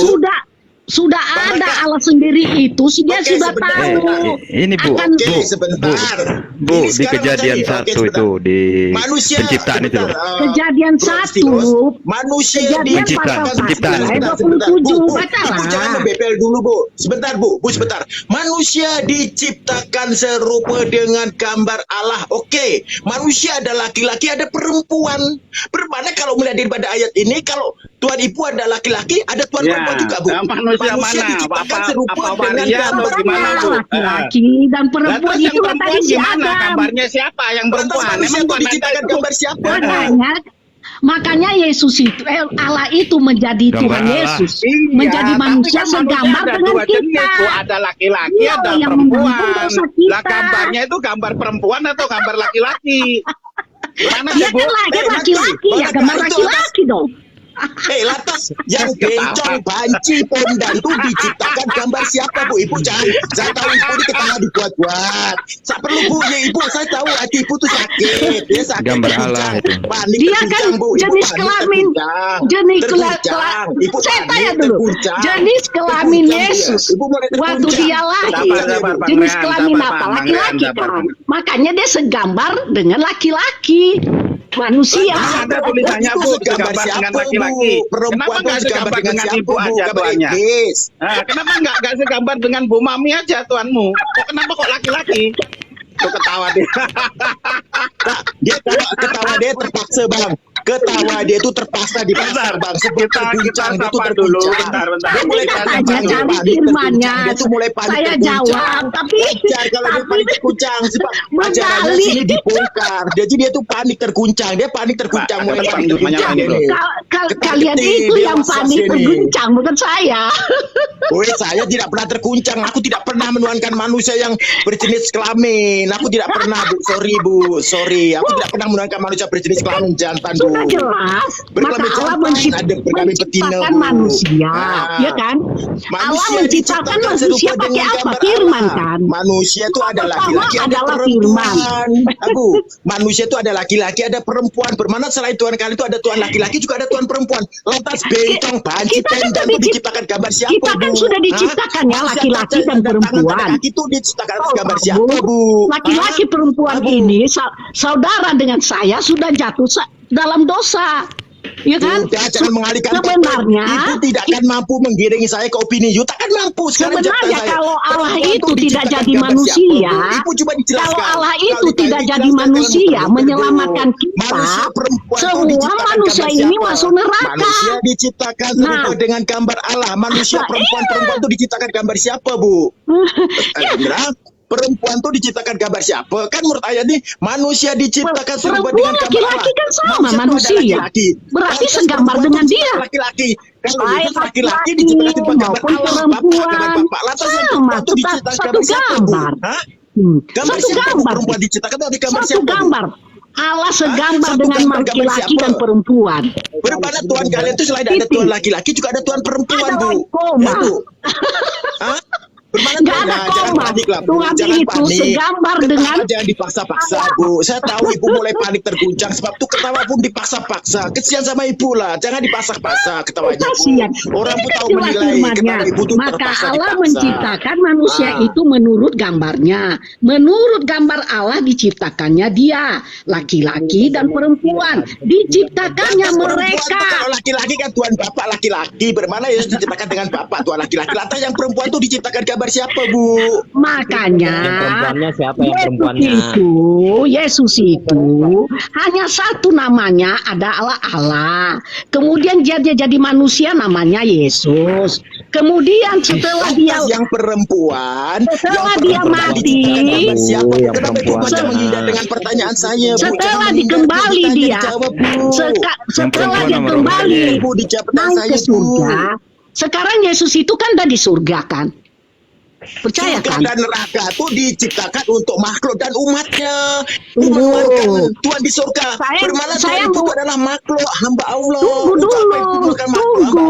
A: sudah ada Allah sendiri itu, dia
G: Oke,
A: sudah
G: sebentar.
A: tahu.
I: Ini Bu,
A: Akan-
G: Oke, sebentar.
I: Bu,
G: Ini
I: di
G: sekarang
I: kejadian
G: Mas Adi. Oke,
I: satu
G: sebentar.
I: itu di
G: Manusia,
I: penciptaan itu.
G: sebentar,
A: Kejadian
G: Bro,
A: 1
G: Stinus, manusia
A: Kejadian
I: Penciptaan,
A: pasal
I: penciptaan.
A: 1 ayat
G: Sebentar,
A: 27,
G: Bu,
A: bacalah.
G: Ibu jangan membebel dulu, Bu. Sebentar, Bu, sebentar. Manusia diciptakan serupa dengan gambar Allah. Oke, manusia ada laki-laki, ada perempuan. Bermana kalau melihat daripada ayat ini, kalau Tuhan Ibu ada laki-laki, ada Tuhan
B: Ya,
G: perempuan juga, Bu.
B: manusia mana?
G: diciptakan
B: Apa
G: serupa dengan
B: waria atau
G: gambar
B: gimana,
G: Allah.
B: Bu?
A: Laki-laki dan
B: Lah,
A: perempuan
B: terus yang
A: itu tadi
B: perempuan
A: si
B: gimana?
A: Adam.
B: Gambarnya siapa yang
G: Lantas
B: perempuan?
G: manusia
B: Emang
G: itu
B: Tuhan
G: diciptakan
B: itu
G: gambar siapa?
A: Makanya Yesus itu Allah itu menjadi
I: Gambar
A: Tuhan
I: Allah.
A: Yesus,
B: Iya,
A: menjadi
B: tapi
A: manusia
B: kan
A: segambar
B: ada
A: dengan
B: dua jenis,
A: kita.
B: Bu. Ada laki-laki,
A: Iya,
B: ada
A: yang
B: perempuan.
A: mengampuni dosa kita.
B: Lah gambarnya itu gambar perempuan atau gambar laki-laki? Mana
A: Dia
B: sih, Bu?
A: kan lahir
G: nanti,
A: laki-laki, ya
G: mana
A: gambar
G: itu
A: laki-laki dong.
G: Lantas yang bencong, banci, pondan itu diciptakan gambar siapa, Bu? Ibu jangan, saya tahu Ibu ini ketawa dibuat-buat. Saya perlu, Bu, ya Ibu, saya tahu hati Ibu tuh sakit. Dia sakit,
I: Gambar
G: terguncang.
I: Allah itu.
G: Panik
A: Dia kan
G: terguncang, Bu. Ibu
A: jenis
G: panik
A: kelamin,
G: terguncang.
A: jenis
G: Terguncang. Ibu
A: saya
G: panik,
A: tanya dulu,
G: terguncang.
A: jenis kelamin
G: Terguncang dia.
A: Yesus
G: Ibu mulai
A: waktu
G: terguncang.
A: dia lahir,
B: Sabar, Bang
A: jenis
B: Rehan,
A: kelamin
B: sabar,
A: apa?
B: Bang
A: Laki-laki
B: Rehan, sabar.
A: kan. Makanya dia segambar dengan laki-laki, manusia.
B: Nah, ada tulisannya,
G: Itu
B: Bu,
G: segambar
B: segambar dengan
G: siapa,
B: laki-laki.
G: Bu? Perempuan
B: Kenapa
G: itu
B: nggak
G: segambar
B: segambar
G: dengan
B: dengan
G: siapa,
B: ibu
G: Bu?
B: aja
G: Gambar
B: tuannya?
G: iblis.
B: Nah, kenapa nggak segambar dengan Bu Mami aja tuanmu? Kenapa kok laki-laki? Tuh ketawa dia.
G: Dia ketawa dia terpaksa, Bang. Ketawa dia itu terpaksa dipaksa, Bang. Sebab
B: Kita
G: terguncang, dia tuh
B: sapa dulu,
G: terguncang.
B: bentar.
G: Dia mulai
A: Nanti
G: panik,
A: katanya
G: Bang.
A: cari
G: Panik,
A: firmannya.
G: terguncang. Dia tuh mulai panik
A: Saya
G: terguncang.
A: jawab, tapi
G: Wajar kalau dia panik terguncang. Sebab acaranya
A: Berbalik.
G: sini dibongkar. Jadi dia tuh panik terguncang. Dia panik terguncang.
B: Pak,
G: Mulai
B: ada
G: panik
B: panggungnya
G: terguncang.
B: ini, Bro.
G: ini.
A: Kalian itu
G: dia
A: yang
G: waswas
A: panik
G: ini.
A: terguncang, bukan saya.
G: Woi, saya tidak pernah terguncang. Aku tidak pernah menuankan manusia yang berjenis kelamin. Aku tidak pernah, Bu. Sorry, Bu. Sorry. Aku tidak pernah menuankan manusia berjenis kelamin jantan, Bu.
A: Sudah jelas, maka
G: Berkelamin
A: Allah
G: jantan, ada berkelamin betina,
A: menciptakan
G: Bu.
A: manusia,
G: Nah,
A: ya kan? Allah
G: Manusia
A: menciptakan
G: diciptakan
A: manusia
G: serupa
A: pakai
G: dengan
A: apa?
G: gambar
A: Firman
G: Allah.
A: kan?
G: Manusia itu ada
A: Pertama
G: laki-laki, ada
A: adalah
G: perempuan.
A: firman.
G: Bu, manusia itu ada laki-laki, ada perempuan. Bermana selain Tuhan kalian itu ada Tuhan laki-laki juga ada Tuhan perempuan. Lantas bencong, banci,
A: Kita kan
G: pendang
A: sudah
G: itu diciptakan gambar siapa,
A: kita kan
G: Bu?
A: sudah diciptakan ya,
G: Manusia
A: laki-laki
G: cacat,
A: dan
G: ada tangan,
A: perempuan.
G: ada kaki itu diciptakan atas
A: Oh,
G: gambar
A: Bu,
G: siapa, Bu?
A: laki-laki
G: Hah?
A: perempuan
G: Bu.
A: ini saudara dengan saya sudah jatuh dalam dosa, ya kan?
G: Udah, jangan mengalihkan topik.
A: Sebenarnya
G: Ibu tidak akan mampu menggiringi saya ke opini you. Takkan mampu. Sekarang
A: Sebenarnya
G: jawab saya.
A: kalau Allah
G: Perempuan
A: itu tidak
G: diciptakan
A: jadi
G: gambar
A: manusia,
G: siapa, Bu? Ibu coba dijelaskan.
A: kalau Allah itu
G: Kali-kali
A: tidak jadi
G: dijelaskan
A: manusia,
G: dengan
A: menyelamatkan kita,
G: Manusia perempuan itu
A: semua
G: diciptakan
A: manusia
G: gambar
A: ini
G: siapa?
A: masuk neraka.
G: Manusia diciptakan serupa
A: Nah.
G: dengan gambar Allah. Manusia perempuan itu diciptakan gambar siapa, Bu? Alhamdulillah. Perempuan tuh diciptakan gambar siapa? Kan menurut ayat ini manusia diciptakan serupa
A: Perempuan
G: dengan gambar Allah.
A: laki-laki kan sama
G: itu ada
A: manusia.
G: laki-laki.
A: Berarti
G: Lantas
A: segambar
G: perempuan
A: dengan
G: itu
A: dia.
G: Laki-laki. Kalau
A: Baik
G: Yesus laki-laki
A: laki-laki
G: diciptakan serupa gambar
A: maupun
G: Allah, Bapak,
A: perempuan.
G: gambar Bapak. Lantas yang
A: Sama,
G: perempuan itu diciptakan
A: satu
G: gambar siapa, Bu?
A: gambar.
G: Hah?
A: Satu
G: Gambar siapa, Bu?
A: gambar.
G: Perempuan diciptakan dari gambar
A: Satu
G: siapa, Bu?
A: gambar. Allah segambar
G: Satu
A: dengan
G: gambar
A: laki-laki
G: siapa?
A: dan perempuan.
G: Bermana Tuhan kalian itu selain ada
A: Titik.
G: Tuhan laki-laki juga ada Tuhan perempuan,
A: Ada
G: Bu.
A: koma.
G: Ya, Bu. Hah? Bermana
A: Nggak ada
G: jangan
A: koma.
G: panik lah, Bu.
A: Tuhan
G: Jangan
A: itu
G: panik.
A: segambar
G: Ketawa
A: dengan
G: jangan dipaksa-paksa, Bu. Saya tahu Ibu mulai panik terguncang sebab tuh ketawa pun dipaksa-paksa. Kesian sama Ibu lah. Jangan dipaksa-paksa ketawanya, Bu.
A: Kasihan.
G: Orang pun tahu
A: Jelas
G: menilai
A: firmannya.
G: ketawa Ibu tuh
A: Maka
G: terpaksa
A: Allah
G: dipaksa.
A: menciptakan manusia
G: Ah.
A: itu menurut gambarnya. Menurut gambar Allah diciptakannya dia, laki-laki dan perempuan. Diciptakannya
G: Lantas perempuan
A: mereka.
G: tuh kalau laki-laki kan Tuhan Bapak laki-laki. Bermana Yesus diciptakan dengan Bapak Tuhan laki-laki. Lantas yang perempuan tuh diciptakan gambar siapa, Bu?
A: Makanya
C: Perempuannya siapa yang perempuannya?
A: Yesus itu hanya satu namanya adalah Allah. Kemudian dia jadi manusia namanya Yesus. Kemudian setelah dia
G: Lantas yang perempuan,
A: Setelah
G: yang
A: dia
G: perempuan
A: mati.
G: diciptakan gambar siapa?
C: Yang
G: Kenapa Ibu
C: perempuan.
G: macam menghindar dengan pertanyaan saya, Bu?
A: setelah
G: Jangan menghindar,
A: dikembali
G: Bu. Tanya,
A: dia
G: dijawab, Bu.
A: setelah
I: perempuan
A: dia
I: nomor
A: kembali
G: Bu, dijawab pertanyaan
A: naik ke
G: saya, Bu.
A: surga. Sekarang Yesus itu kan udah di surga kan. Percaya
G: Surga
A: kan?
G: dan neraka itu diciptakan untuk makhluk dan umatnya.
A: Tunggu.
G: Tuhan di surga bermalam
A: Saya
G: Tuhan itu
A: mau-
G: adalah makhluk hamba Allah.
A: Tunggu
G: Untuk apa
A: dulu,
G: itu bukan makhluk hamba
A: tunggu.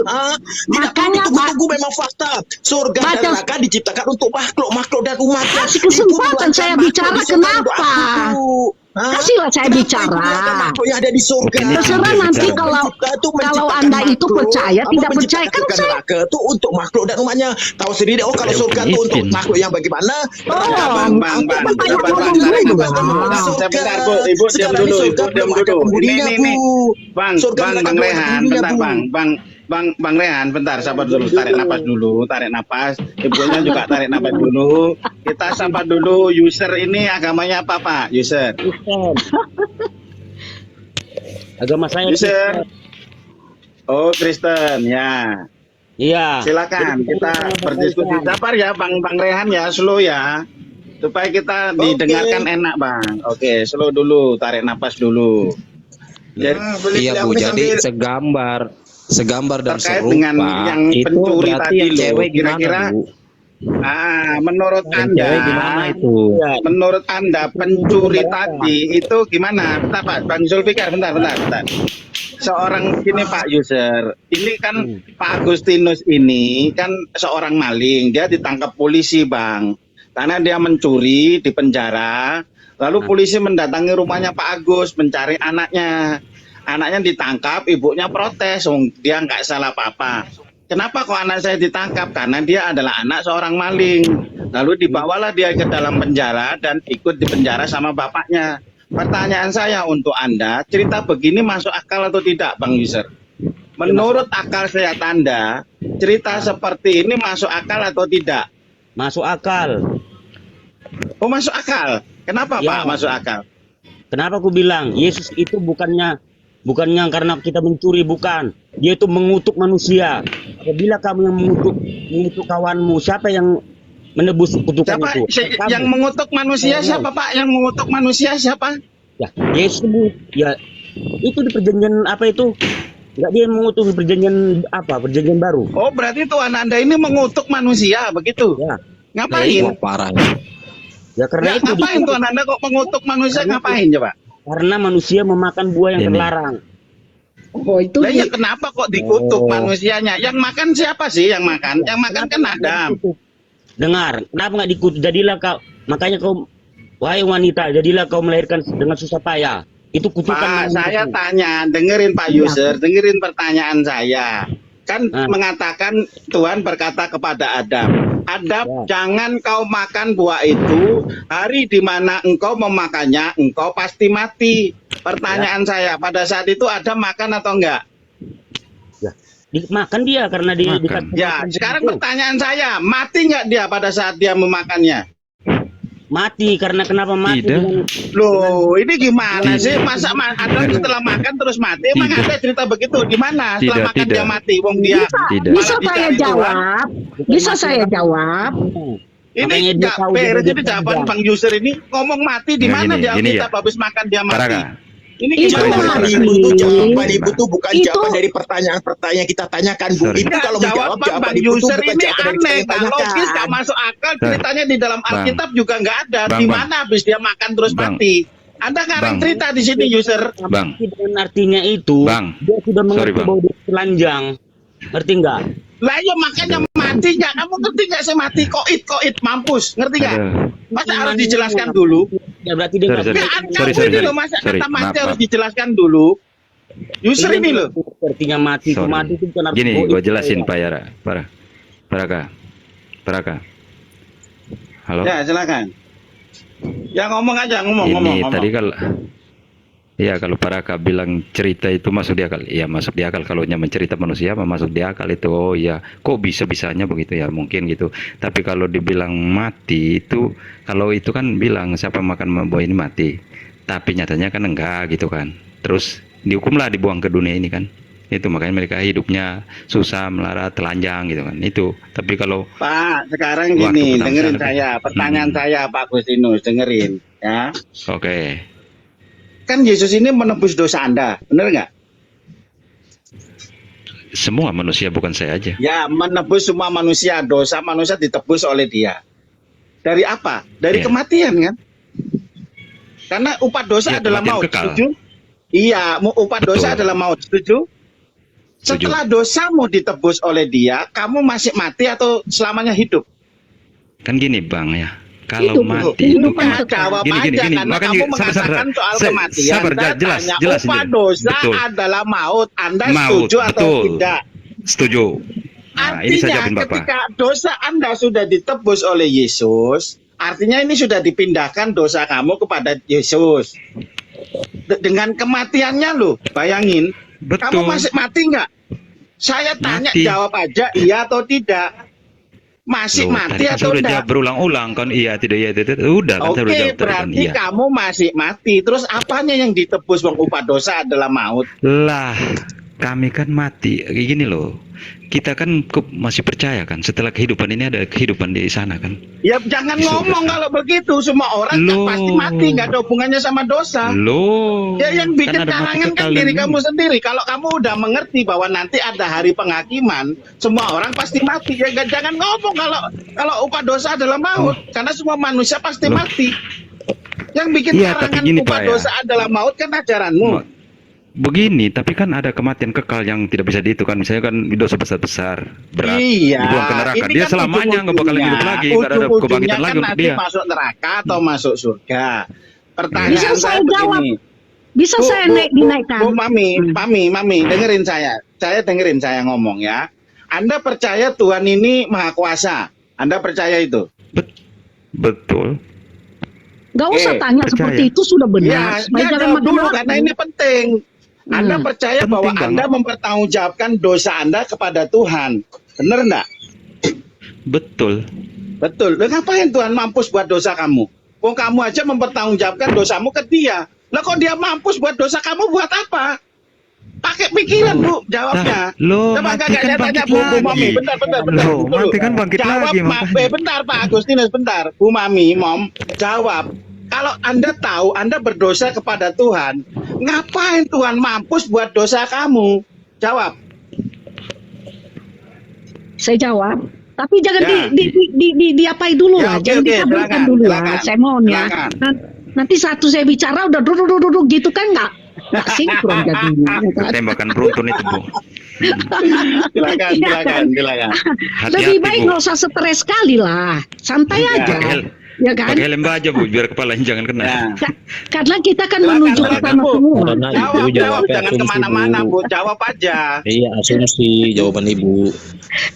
G: Allah? Tidak perlu
A: Makanya,
G: ditunggu-tunggu, memang fakta. Surga dan
A: Baca-
G: neraka diciptakan untuk makhluk dan umatnya.
A: Kasih kesempatan
G: Ibu
A: saya
G: makhluk
A: bicara,
G: di surga yang
A: kenapa?
G: doaku.
A: Kasihlah saya
G: Kenapa
A: bicara.
G: ibu doakan makhluk yang ada di surga?
I: Oke, ini
A: Terserah
I: Anda
A: nanti
I: bicara.
A: kalau
G: Pencipta itu
A: kalau
G: menciptakan
A: Anda itu
G: makhluk,
A: percaya
G: apa
A: tidak percaya
G: menciptakan
A: kan
G: surga
A: saya.
G: neraka itu untuk makhluk dan umatnya. Tahu sendiri, oh kalau surga itu untuk
I: Ipin.
G: makhluk yang bagaimana?
B: Bang, tarik napas dulu. Sebentar, Bu. Ibu diam dulu, Ibu diam dulu. Ini. Bang Rehan, bentar Bang Rehan, bentar, sabar dulu, tarik napas. Ibunya juga tarik napas dulu. Kita sapa dulu user ini agamanya apa, Pak? User.
C: Agama saya
B: User. Oh, Kristen, ya.
C: Iya.
B: Silakan kita berdiskusi. Sabar ya, Bang Rehan ya, slow ya. Supaya kita didengarkan enak, Bang. Oke, slow dulu, tarik napas dulu. Jadi,
F: Iya Bu, jadi segambar dan
B: terkait
F: serupa.
B: dengan yang
C: Itu
B: pencuri
C: berarti
B: tadi
C: yang
B: loh,
C: cewek gimana,
B: kira-kira
C: Bu?
B: menurut
C: Yang
B: Anda,
C: cewek gimana itu?
B: menurut Anda pencuri tadi itu gimana? Bentar Pak, Bang Zulfikar, bentar. Seorang gini Pak User, ini kan Pak Agustinus ini kan seorang maling, dia ditangkap polisi Bang, karena dia mencuri di penjara, lalu polisi mendatangi rumahnya Pak Agus mencari anaknya. Anaknya ditangkap, ibunya protes, dia nggak salah apa-apa. Kenapa kok anak saya ditangkap? Karena dia adalah anak seorang maling. Lalu dibawalah dia ke dalam penjara dan ikut di penjara sama bapaknya. Pertanyaan saya untuk Anda, cerita begini masuk akal atau tidak, Bang User? Menurut akal sehat Anda, cerita seperti ini masuk akal atau tidak?
C: Masuk akal.
B: Oh, masuk akal. Kenapa,
C: Ya.
B: Pak, masuk akal?
C: Kenapa aku bilang Yesus itu bukannya karena kita mencuri, bukan. Dia itu mengutuk manusia. Apabila kamu yang mengutuk kawanmu, siapa yang menebus kutukan
B: Siapa
C: itu? Kamu.
B: yang mengutuk manusia? Siapa, Pak? Yang mengutuk manusia siapa?
C: Ya, Yesus ya itu di perjanjian apa itu? Enggak, dia mengutuk di perjanjian apa? Perjanjian baru.
B: Oh, berarti Tuhan Anda ini mengutuk manusia, begitu?
C: Ya.
B: Ngapain?
F: Wah, parah ya.
C: Ya karena itu
B: Ngapain Tuhan Anda kok mengutuk manusia?
C: Karena
B: Ngapain coba?
C: karena manusia memakan buah yang
I: Ini.
C: terlarang.
A: Oh itu
B: Lah ya kenapa kok dikutuk
C: Oh.
B: manusianya? Yang makan siapa sih yang makan? Yang makan kan Adam.
C: Dengar, kenapa nggak dikutuk? Jadilah kau, makanya kau, wahai wanita, jadilah kau melahirkan dengan susah payah. Itu kutukan.
B: Pak,
C: manusia.
B: saya tanya, dengerin Pak User, dengerin pertanyaan saya. Kan mengatakan Tuhan berkata kepada Adam, Adam, jangan kau makan buah itu, hari di mana engkau memakannya, engkau pasti mati. Pertanyaan saya, pada saat itu Adam makan atau enggak?
C: Makan dia karena dia
I: Makan.
B: Ya, sekarang pertanyaan saya, mati nggak dia pada saat dia memakannya?
C: mati. Karena kenapa mati?
I: Tidak.
B: Loh, ini gimana
I: Tidak.
B: sih? Masa Adam setelah makan terus mati? Emang
I: Tidak.
B: ada cerita begitu? Di mana? Setelah
I: Tidak,
B: makan
I: tidak.
B: dia mati, wong dia.
I: Tidak.
A: bisa
B: Malah
A: saya
B: dicari
A: jawab. Bisa saya jawab.
C: Makanya
B: Ini
C: dia
B: nggak
C: tahu
B: beres
C: dia
B: jadi jawaban
C: panjang.
B: Bang User ini ngomong mati di
I: Nah,
B: mana
I: gini,
B: dia
I: gini
B: Alkitab
I: ya.
B: habis makan dia mati.
I: Paraka.
B: Ini
A: Itu
B: gimana?
I: Sorry,
A: mati.
G: Itu jawaban ibu tuh bukan
A: Itu-
G: jawaban dari pertanyaan-pertanyaan yang kita tanyakan, Bu.
I: Sorry.
G: Ibu kalau menjawab
B: jawaban
G: jawaban
B: Bang
G: ibu tuh
B: User
G: bukan
B: ini
G: jawaban dari
B: aneh,
G: kita
B: nggak logis, nggak
G: tanyakan.
B: masuk akal.
I: Sorry.
B: Ceritanya di dalam
I: Bang.
B: Alkitab juga nggak ada.
I: Bang,
B: Di
I: Bang.
B: mana habis dia makan terus
I: Bang.
B: mati? Anda ngarang
I: Bang.
B: cerita di sini User.
I: Bang.
C: Dengan artinya itu,
I: Bang.
C: dia sudah
I: Sorry,
C: mengerti
I: Bang.
C: bahwa dia telanjang. Ngerti nggak?
B: Lah ya makanya mati nggak? Kamu ngerti nggak sih mati? Koit mampus, ngerti nggak?
I: Aduh.
B: Masa harus dijelaskan dulu?
C: Ya berarti dia
I: Sorry,
C: nggak
B: Ya,
C: boleh.
B: kamu ini loh masa
I: Sorry,
B: kata mati
I: maaf,
B: harus
I: maaf.
B: dijelaskan dulu. User
C: Iya,
B: ini loh.
C: Artinya mati, itu
I: Sorry.
C: mati itu bukan arti
I: Gini,
C: goib.
I: gue jelasin Pak Yara. Paraka. Halo.
B: Ya silakan. Ya ngomong aja, ngomong.
I: Ini tadi kalau Paraka bilang cerita itu masuk di akal. Iya, masuk di akal. Kalau mencerita manusia masuk di akal itu. Oh iya, kok bisa-bisanya begitu ya, mungkin gitu. Tapi kalau dibilang mati itu, kalau itu kan bilang siapa makan buah ini mati. Tapi nyatanya kan enggak gitu kan. Terus dihukumlah, dibuang ke dunia ini kan. Itu makanya mereka hidupnya susah, melarat, telanjang gitu kan. Itu. Tapi kalau
B: Pak, sekarang
I: Waktu
B: gini,
I: penampilan
B: dengerin
I: lebih.
B: saya. Pertanyaan saya Pak Agustinus, dengerin ya.
I: oke.
B: Kan Yesus ini menebus dosa Anda, bener nggak?
I: semua manusia, bukan saya aja.
B: Ya, menebus semua manusia. Dosa manusia ditebus oleh dia. Dari apa? Dari
I: Ya.
B: kematian kan? Karena upah dosa
I: Ya,
B: adalah
I: kematian
B: maut,
I: kekal.
B: setuju? Iya, upah dosa
I: Betul.
B: adalah maut, setuju?
I: Setuju.
B: Setelah dosamu ditebus oleh dia, kamu masih mati atau selamanya hidup?
I: Kan gini Bang ya, kalau
A: Hidup,
I: mati itu
A: kehidupan
I: kan
A: kekal.
B: Jawab
I: gini,
B: aja,
I: gini,
B: karena
I: makanya
B: kamu
I: sabar,
B: mengatakan soal kematian.
I: sabar,
B: Saya
I: jelas,
B: tanya,
I: jelas
B: upah
I: ini.
B: dosa
I: Betul.
B: adalah maut. Anda
I: Maut,
B: setuju atau
I: betul.
B: tidak?
I: Setuju. Nah, ini saya
B: Artinya
I: jawabin Bapak.
B: ketika dosa Anda sudah ditebus oleh Yesus, artinya ini sudah dipindahkan dosa kamu kepada Yesus. Dengan kematiannya loh, bayangin. Kamu
I: Betul.
B: masih mati nggak? Saya tanya,
I: Mati.
B: jawab aja iya atau tidak. Masih
I: Loh,
B: mati
I: tadi kan
B: atau
I: sudah
B: tidak?
I: jawab berulang-ulang kan iya tidak iya tidak. Udah kan saya udah
B: Oke,
I: jawab tadi kan
B: berarti
I: iya.
B: kamu masih mati. Terus apanya yang ditebus bang? Upah dosa adalah maut.
I: Lah, kami kan mati. Kayak gini loh. Kita kan masih percaya kan setelah kehidupan ini ada kehidupan di sana kan.
B: Ya jangan
I: Di surga.
B: ngomong kalau begitu. Semua orang kan
I: Loh.
B: pasti mati, nggak ada hubungannya sama dosa.
I: Loh.
B: Ya yang bikin
I: ada mati
B: karangan kan
I: kekal
B: diri
I: dan
B: kamu sendiri. Kalau kamu udah mengerti bahwa nanti ada hari penghakiman, semua orang pasti mati. Ya jangan ngomong kalau upah dosa adalah maut, karena semua manusia pasti
I: Loh.
B: mati. Yang bikin
I: Iya, tapi
B: karangan
I: gini,
B: upah
I: Pak, ya.
B: dosa adalah maut kan ajaranmu.
I: Begini, tapi kan ada kematian kekal yang tidak bisa dihitung kan. Misalnya kan dosa besar-besar, berat,
B: Iya,
I: dibuang ke neraka.
B: ini
I: Dia
B: kan
I: selamanya nggak bakal hidup lagi, nggak ada
B: ujung-ujungnya
I: kebangkitan
B: kan
I: lagi untuk
B: nanti
I: dia.
B: masuk neraka atau masuk surga.
A: Bisa
B: Pertanyaan
A: saya
B: saya
A: jawab?
B: begini.
A: Bisa saya dinaikkan?
B: Bu Mami, dengerin saya. Saya dengerin saya ngomong ya. Anda percaya Tuhan ini maha kuasa? Anda percaya itu?
I: Betul.
A: Gak usah
B: Oke,
A: tanya
I: percaya.
A: seperti itu sudah benar.
B: Ya,
A: Supaya jangan
B: jawab dulu
A: macam-macam.
B: karena ini penting. Anda percaya
I: Penting
B: bahwa
I: banget.
B: Anda mempertanggungjawabkan dosa Anda kepada Tuhan. Benar enggak?
I: Betul.
B: Betul. Lah ngapain Tuhan mampus buat dosa kamu? Wong kamu aja mempertanggungjawabkan dosamu ke dia. Lah kok dia mampus buat dosa kamu buat apa? Pakai pikiran Bu jawabnya.
I: Loh,
B: Coba
I: mati
B: kakak
I: kan
B: saya tanya
I: bangkit
B: Bu
I: lagi.
B: Mami, bentar.
I: Loh,
B: dulu.
I: mati kan bangkit
B: Jawab,
I: lagi, makanya.
B: bentar Pak Agustinus, bentar. Bu Mami, Mom, jawab. Kalau Anda tahu Anda berdosa kepada Tuhan, ngapain Tuhan mampus buat dosa kamu? Jawab.
A: Saya jawab. Tapi jangan
B: Ya.
A: diapai dulu
B: Ya,
A: lah.
B: oke,
A: Jangan
B: oke,
A: dikabulkan
B: silakan,
A: dulu
B: silakan.
A: lah. Saya mohon ya.
B: Silakan.
A: Nanti satu saya bicara udah duduk gitu kan nggak sinkron jadinya.
I: Tembakan beruntun itu, Bu.
B: Silakan.
A: Lebih
I: Hati-hati,
A: baik
I: Bu.
A: nggak usah stres sekali lah. Santai aja. Ya kan?
I: Pakai helm aja, Bu, biar kepalanya jangan kena.
B: Ya.
A: Karena kita kan
B: Silakan,
A: menuju ke
B: silakan,
A: sana
B: Bu.
A: semua.
J: Karena ibu
B: Jawab,
J: jawabnya
B: jangan
J: asumsi,
B: kemana-mana
J: Bu.
B: Bu, jawab aja.
J: Iya, asumsi jawaban ibu.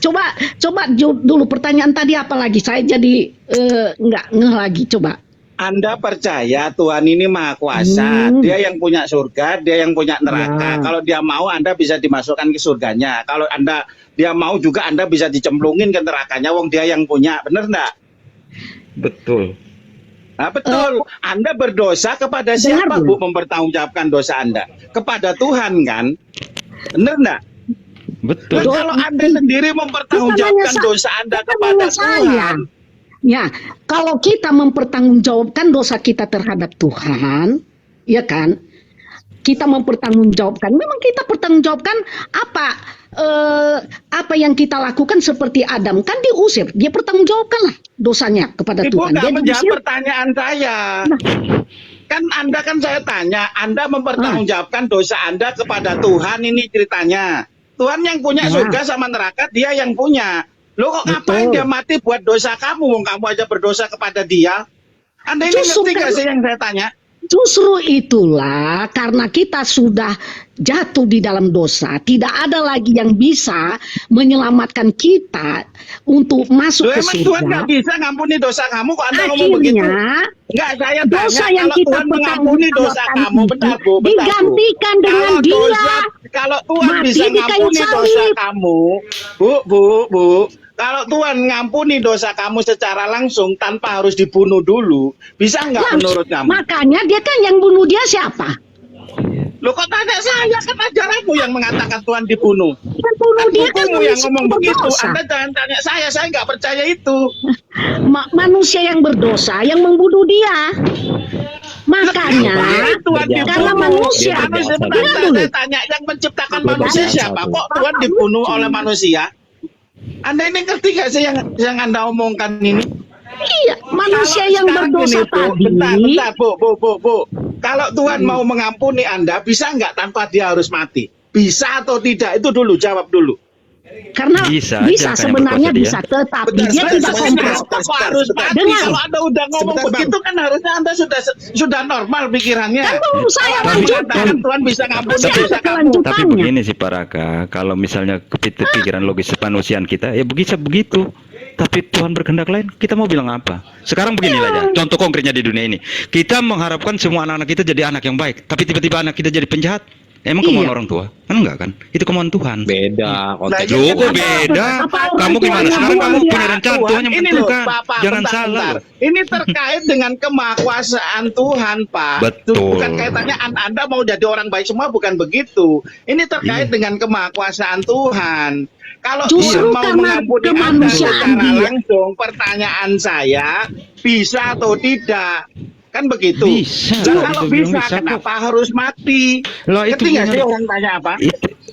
A: Coba dulu pertanyaan tadi apa lagi? Saya jadi nggak ngeh lagi. Coba.
B: Anda percaya Tuhan ini maha kuasa, dia yang punya surga, dia yang punya neraka.
A: Ya.
B: Kalau dia mau Anda bisa dimasukkan ke surganya. Kalau dia mau juga Anda bisa dicemplungin ke nerakanya, wong dia yang punya. Bener enggak?
I: Betul.
B: Nah, betul. Anda berdosa kepada siapa, Bu, mempertanggungjawabkan dosa Anda? Kepada Tuhan kan? Bener enggak?
I: Betul.
B: Nah, kalau Anda sendiri mempertanggungjawabkan dosa Anda kepada Tuhan,
A: Ya, kalau kita mempertanggungjawabkan dosa kita terhadap Tuhan, ya kan? Kita mempertanggungjawabkan. Memang kita pertanggungjawabkan apa yang kita lakukan seperti Adam kan diusir. Dia pertanggungjawabkanlah dosanya kepada
B: Ibu
A: Tuhan.
B: nggak
A: Dia
B: menjawab
A: diusir.
B: pertanyaan saya. Kan saya tanya, Anda mempertanggungjawabkan dosa Anda kepada Tuhan, ini ceritanya. Tuhan yang punya surga sama neraka, dia yang punya. Loh kok ngapain dia mati buat dosa kamu? Wong kamu aja berdosa kepada dia. Anda ini
A: Justru
B: ngerti nggak
A: kan-
B: sih yang saya tanya?
A: Justru itulah karena kita sudah jatuh di dalam dosa, tidak ada lagi yang bisa menyelamatkan kita untuk masuk
B: Loh
A: ke
B: emang Tuhan nggak
A: surga.
B: bisa ngampuni dosa kamu? Kok Anda ngomong begitu?
A: Akhirnya
B: Enggak, saya
A: dosa
B: tanya
A: yang
B: kalau
A: kita
B: Tuhan mengampuni dosa
A: pertanggungjawabkan
B: kamu,
A: itu
B: bentar Bu.
A: digantikan dengan
B: Kalau
A: dia
B: kalau Tuhan
A: mati
B: bisa
A: di kayu
B: ngampuni dosa
A: salib.
B: kamu, Bu, kalau Tuhan ngampuni dosa kamu secara langsung tanpa harus dibunuh dulu, bisa nggak menurut kamu?
A: Makanya dia kan yang bunuh dia siapa?
B: Loh kok tanya saya, kan ajaranmu yang mengatakan Tuhan dibunuh.
A: Yang bunuh
B: Kan
A: dia kan
B: bukumu yang
A: manusia
B: ngomong
A: yang
B: begitu.
A: berdosa.
B: Anda jangan tanya saya nggak percaya itu.
A: Manusia yang berdosa yang membunuh dia. Makanya
B: Tuhan
A: karena
B: dibunuh.
A: manusia,
B: Manusia
A: dengar
B: benar,
A: dulu.
B: saya tanya yang menciptakan
J: Dia
B: manusia
J: berjasa
B: siapa?
J: tuh.
B: Kok Tuhan dibunuh oleh manusia? Anda ini ngerti gak sih yang Anda omongkan ini?
A: Iya, manusia
B: Kalau
A: yang
B: sekarang
A: berdosa
B: gini, Bu,
A: tadi.
B: bentar, Bu. Kalau Tuhan mau mengampuni Anda, bisa nggak tanpa dia harus mati? Bisa atau tidak? Itu dulu, jawab dulu.
A: Karena
I: Bisa
A: bisa,
I: aja, kayak
A: sebenarnya
I: berkuasa dia.
A: bisa, tetapi
G: Bentar,
A: dia
G: sebentar,
A: tidak
G: sebentar,
A: kompromi.
G: sebentar.
B: Kok harus mati?
A: Dengar.
B: Kalau Anda udah ngomong
G: Sebentar, Bang.
B: begitu kan harusnya Anda sudah normal pikirannya.
A: Kan belum saya
B: Kalau
A: lanjutkan.
B: mengatakan Tuhan bisa ngampuni
A: Masih ada
B: dosa kamu.
A: kelanjutannya.
I: Tapi begini sih Pak Raka, kalau misalnya pikiran logis kemanusiaan kita, ya begitu. Tapi Tuhan berkehendak lain, kita mau bilang apa? Sekarang beginilah ya, contoh konkretnya di dunia ini. Kita mengharapkan semua anak-anak kita jadi anak yang baik, tapi tiba-tiba anak kita jadi penjahat. Emang kemauan
A: Iya.
I: orang tua? Kan enggak kan? Itu kemauan Tuhan.
J: Beda konteksnya.
I: Loh, kok
A: Apa-
I: beda?
A: apa orang
I: Kamu gimana?
A: tuanya
I: Sekarang kamu
A: dia?
I: punya rencana Tuhan yang
B: ini loh,
I: menentukan.
B: Pak,
I: Jangan
B: bentar.
I: salah loh.
B: Ini terkait dengan kemahakuasaan Tuhan, Pak.
I: Betul.
B: Bukan kaitannya Anda mau jadi orang baik semua, bukan begitu. Ini terkait
I: Iya.
B: dengan kemahakuasaan Tuhan. Kalau
A: Justru
B: Tuhan mau
A: karena
B: mengampuni Anda
A: kemanusiaan
B: secara
A: dia.
B: langsung, pertanyaan saya, bisa atau tidak? Kan begitu.
I: Bisa.
B: Nah, kalau
I: Bisa,
B: bisa,
I: bisa kok.
B: kenapa harus mati?
I: Lah, itu
B: Ngerti nggak sih
I: benar.
B: orang tanya apa?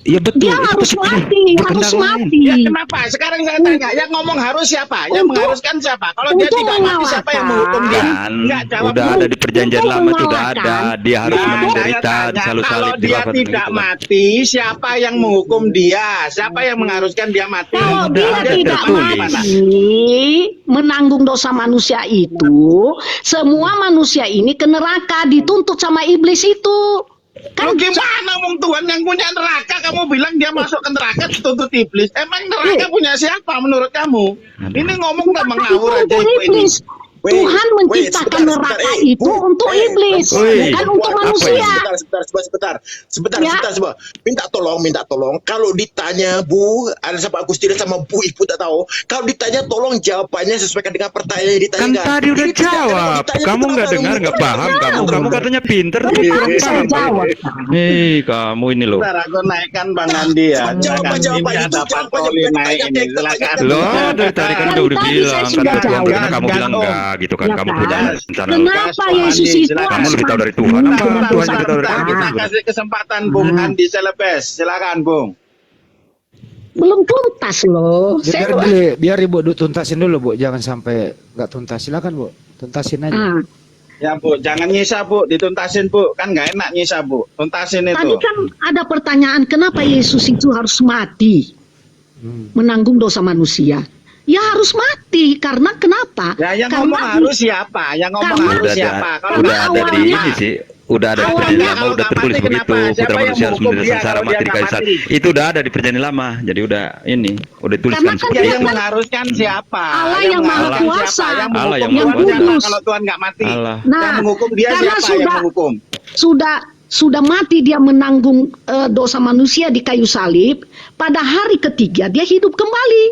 I: Ya betul.
A: Dia
I: itu
A: harus
I: betul.
A: mati, harus
I: Berkehendak lain.
A: mati.
B: Ya kenapa? Sekarang saya tanya, yang ngomong harus siapa? Yang
A: Untuk-
B: mengharuskan siapa? Kalau dia
A: untuk
B: tidak mati, siapa yang menghukum dia?
I: Kan,
B: Enggak, jawab
I: udah
B: dulu.
I: ada di perjanjian
A: Untuk
I: lama itu udah
A: mengalahkan.
I: ada. Dia harus
B: Nah,
I: menderita,
B: saya tanya,
I: salib
B: kalau
I: salib
B: dia tidak mati, siapa yang menghukum dia? Siapa yang mengharuskan dia mati?
A: Kalau
I: Udah
A: dia
I: ada
A: tidak
I: tertulis.
A: mati, menanggung dosa manusia itu, semua manusia ini ke neraka, dituntut sama iblis itu.
B: Lu
A: Kan
B: gimana wong Tuhan yang punya neraka, kamu bilang dia masuk ke neraka dituntut iblis? Emang neraka punya siapa menurut kamu? Ini ngomong nggak mengawur aja
A: untuk
B: ibu ini.
A: iblis.
G: Wait,
A: Tuhan menciptakan
G: sebentar,
A: neraka
G: eh,
A: itu
G: Bu,
A: untuk iblis,
I: Woi,
A: bukan untuk
I: apa
A: manusia.
G: Sebentar.
A: Ya.
G: Minta tolong. Kalau ditanya Bu, ada sama Agustinus sama Bu Ibu tak tahu. Kalau ditanya tolong jawabannya sesuaikan dengan pertanyaan yang
I: Kan
G: ditanyakan.
I: tadi udah
G: Ini tidak ada
I: jawab.
G: ditanya,
I: Kamu
G: kenapa
I: nggak dengar,
G: lu-
I: nggak paham kamu.
A: Jawab.
I: Kamu katanya pinter tapi
A: Tapi
I: kurang
A: bisa
I: paham.
A: jawab.
I: Kamu ini loh.
B: Bentar, aku naikkan Bang Andi ya.
G: Jawaban
B: Silakan.
G: itu,
B: Ini ada
G: jawabannya
B: patroli
G: bukan
B: naik
G: ditanya,
B: ini.
G: yang
B: Silakan.
G: ditanyakan.
I: Loh, dari tadi kan
A: Dari
I: udah
A: tadi
I: bilang
A: saya
I: kan
A: sudah
I: Tuhan
A: jawab.
I: berkehendak, kamu bilang
B: Gantung.
I: enggak gitu kan.
A: Ya
I: Kamu
A: kan?
I: punya rencana.
A: Kenapa
B: Gas,
A: Yesus
B: Andi,
A: itu
B: silakan.
I: Kamu
A: harus
I: lebih tahu dari
A: mati?
I: Tuhan apa?
B: Bentar,
I: Tuhan juga tahu dari
B: bentar.
I: kamu.
B: Kita kasih kesempatan Bung Andi Selebes. Silakan Bung.
A: Belum tuntas loh.
K: Biar,
A: Saya
K: biar Ibu tuntasin dulu Bu, jangan sampai nggak tuntas. Silakan Bu, tuntasin aja.
A: Ah,
B: Ya Bu, jangan nyisa Bu, dituntasin Bu. Kan nggak enak nyisa Bu. Tuntasin
A: tadi
B: itu.
A: kan ada pertanyaan kenapa Yesus itu harus mati menanggung dosa manusia? Ya harus mati karena kenapa?
B: Ya yang
A: Karena
B: ngomong harus siapa? Yang ngomong
A: Karena-
B: harus
I: Udah
B: siapa?
I: ada,
B: Kalau
I: udah
B: nggak
I: ada di
A: awalnya-
I: ini sih. Udah ada di
A: awalnya
I: perjanjian lama,
B: kalau
I: udah
B: nggak
I: tertulis
B: mati
I: begitu.
B: kenapa? Siapa
I: Putra
B: yang
I: manusia harus
B: menghukum
I: menderita
B: dia
I: sengsara
B: kalau
I: mati
B: dia
I: di kayu
B: nggak
I: salib.
B: mati?
I: Itu udah ada di perjanjian lama. Jadi udah ini, udah dituliskan
A: Karena kan
I: seperti
B: Ya
A: dia
B: yang
I: itu.
B: mengharuskan siapa?
A: Allah yang Maha
B: mengharuskan
A: Kuasa.
B: siapa? Yang
I: Allah
B: menghukum
I: yang
B: Tuhan
A: Maha
B: siapa
A: Kudus.
B: kalau Tuhan nggak mati?
I: Allah.
A: Nah,
B: Yang menghukum dia
A: karena
B: siapa yang menghukum?
A: sudah mati dia menanggung dosa manusia di kayu salib. Pada hari ketiga dia hidup kembali.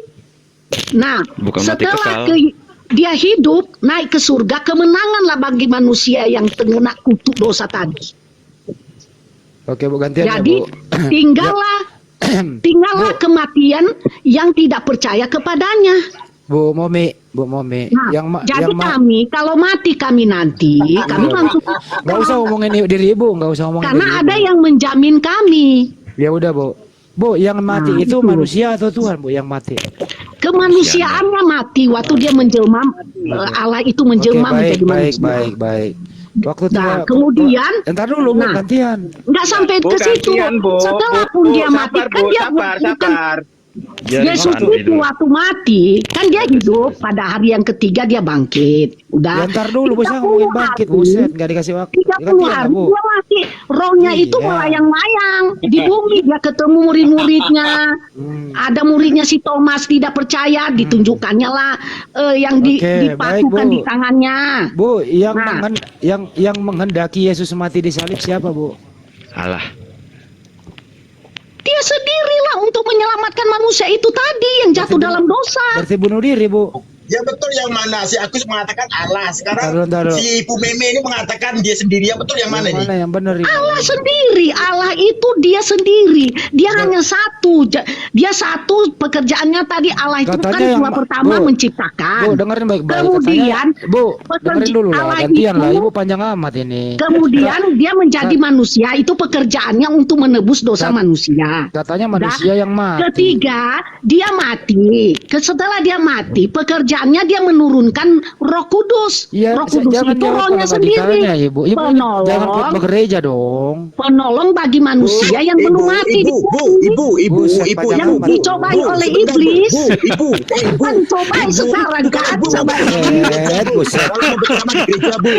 A: Nah,
I: Bukan mati
A: setelah
I: kekal.
A: dia hidup naik ke surga, kemenanganlah bagi manusia yang terkena kutuk dosa tadi.
K: Oke Bu, gantian ya
A: Jadi
K: Bu.
A: tinggallah kematian yang tidak percaya kepadanya.
K: Bu Momi,
A: Nah, jadi
K: yang
A: kami kalau mati kami nanti kami langsung
K: nggak usah ngomongin diri Ibu, nggak usah ngomongin
A: karena
K: diri
A: ada
K: Ibu.
A: yang menjamin kami.
K: Ya udah Bu. Bu, yang mati
A: Nah,
K: itu
A: itu.
K: manusia atau Tuhan Bu yang mati?
A: Kemanusiaannya mati waktu dia menjelma, Allah itu
K: Oke,
A: menjelma
K: baik,
A: menjadi manusia.
K: baik. Waktu
A: Nah, kemudian
K: entar dulu Bu,
A: nah,
K: gantian.
A: nggak sampai
B: Bu,
A: ke situ.
B: gantian, Bu.
A: Setelah
B: Bu,
A: pun dia mati
B: sabar,
A: kan
B: Bu,
A: dia
B: sabar.
A: bukan
I: Jadi
A: Yesus
I: mana
A: itu
I: dulu.
A: waktu mati kan dia hidup, pada hari yang ketiga dia bangkit.
K: Ya,
A: Udah.
K: entar dulu Bu, saya
A: 30
K: ngomongin bangkit,
A: hari,
K: buset, nggak dikasih waktu.
A: 30
K: Gantian lah,
A: hari
K: Bu.
A: dia masih rohnya itu
K: Iya.
A: melayang-layang di bumi. Dia ketemu murid-muridnya. Ada muridnya si Thomas tidak percaya, ditunjukkannya lah yang
K: Oke, baik,
A: dipatukan
K: Bu.
A: di tangannya.
K: Bu, yang
A: Nah.
K: yang menghendaki Yesus mati di salib siapa Bu?
I: Allah.
A: Dia sendirilah untuk menyelamatkan manusia itu tadi yang jatuh dalam dosa.
K: Berarti bunuh diri Bu.
G: Ya betul yang mana? Si Agus mengatakan Allah. Sekarang
K: Taruh.
G: si Ibu Meme ini mengatakan dia sendiri. Yang betul yang mana
K: Yang
G: ini?
K: mana yang benar ini?
A: Allah sendiri, Allah itu dia sendiri, dia hanya satu, dia satu pekerjaannya tadi Allah itu
K: Katanya
A: kan
K: yang
A: cuma pertama
K: Bu,
A: menciptakan.
K: Bu, dengerin baik-baik.
A: Kemudian
K: Katanya, Bu, dengerin dulu lah.
A: Allah
K: Gantian lah.
A: itu-
K: Ibu panjang amat ini.
A: Kemudian dia menjadi manusia, itu pekerjaannya untuk menebus dosa
K: Kat-
A: manusia.
K: Katanya manusia yang mati.
A: Ketiga, dia mati. Setelah dia mati, pekerjaannya dia menurunkan Roh Kudus.
K: Iya,
A: Roh Kudus
K: jangan
A: itu
K: jawab
A: rohnya
K: kalau nggak
A: sendiri.
K: ditanya, Ibu. Ibu jangan
A: Penolong,
K: begereja dong.
A: penolong bagi manusia yang belum mati.
K: Buset, panjang
A: yang
K: amat.
A: dicobai oleh iblis. Kan cobai sekarang kan, cobai.
K: Buset.
G: Kalau mau berceramah di gereja, Bu.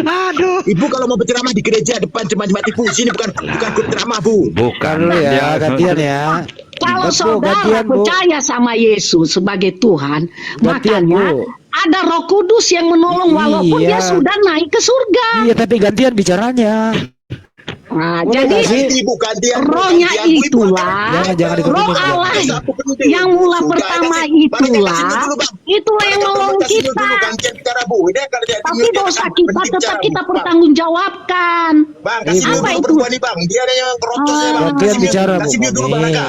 G: Ibu kalau mau berceramah di gereja depan jemaat Ibu, sini bukan grup ceramah, Bu.
I: Bukan
K: Dulu ya,
I: dia.
K: gantian ya.
A: Kalau
K: Bu,
A: saudara
K: gantian, Bu.
A: percaya sama Yesus sebagai Tuhan,
K: Gantian,
A: makanya
K: Bu.
A: ada Roh Kudus yang menolong walaupun
K: Iya.
A: dia sudah naik ke surga.
K: Iya, tapi gantian bicaranya.
A: Nah,
K: Boleh
A: jadi
K: nggak sih?
A: rohnya itulah,
K: Jangan ditutup,
A: roh
K: Bu.
A: Allah yang mula pertama itulah yang menolong kita. Tapi dosa kita tetap kita pertanggungjawabkan.
G: Bang, kasih
A: Apa
G: dulu
A: itu?
G: perempuan nih, Bang. Dia ada yang kerotosnya, Bang.
K: Gantian
G: Kasih
K: bicara, Bu
G: kasih dulu, Bang.
K: Momi.
G: Raka.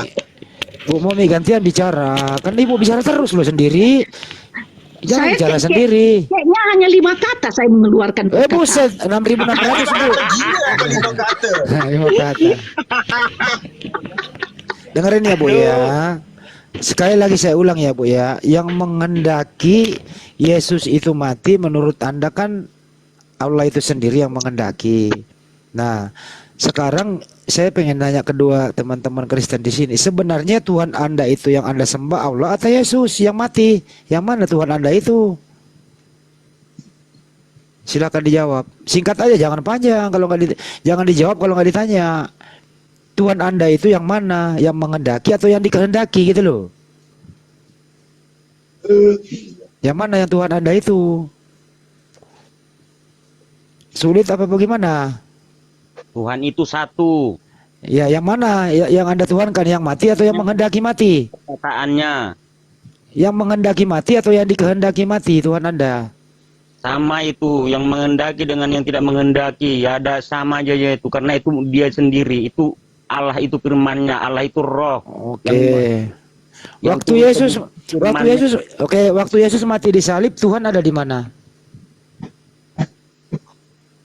K: Bu Momi, gantian bicara. Kan Ibu bicara terus loh sendiri. Jangan
A: Saya
K: bicara
A: kayak-
K: sendiri.
A: Kayaknya hanya 5 kata saya mengeluarkan kata.
K: Buset, 6.600, Bu.
G: Gila apa lima kata?
K: 5 kata. Dengerin ya, Bu ya. Sekali lagi saya ulang ya, Bu ya. Yang menghendaki Yesus itu mati menurut Anda kan Allah itu sendiri yang menghendaki. Nah, sekarang saya pengen nanya kedua teman-teman Kristen di sini. Sebenarnya Tuhan Anda itu yang Anda sembah Allah atau Yesus yang mati? Yang mana Tuhan Anda itu? Silakan dijawab. Singkat aja, jangan panjang. Kalau jangan dijawab kalau nggak ditanya. Tuhan Anda itu yang mana? Yang menghendaki atau yang dikehendaki gitu loh? Yang mana yang Tuhan Anda itu? Sulit apa bagaimana?
C: Tuhan itu satu.
K: Ya, yang mana? Yang Anda Tuhan kan yang mati atau yang menghendaki mati?
C: Kataannya
K: Yang menghendaki mati atau yang dikehendaki mati Tuhan Anda?
C: sama itu, yang menghendaki dengan yang tidak menghendaki ya ada sama aja ya itu, karena itu dia sendiri, itu Allah, itu firman-Nya, Allah itu roh.
K: Oke.
C: yang
K: Waktu
C: turun
K: Yesus,
C: firman-Nya.
K: waktu Yesus mati di salib, Tuhan ada di mana?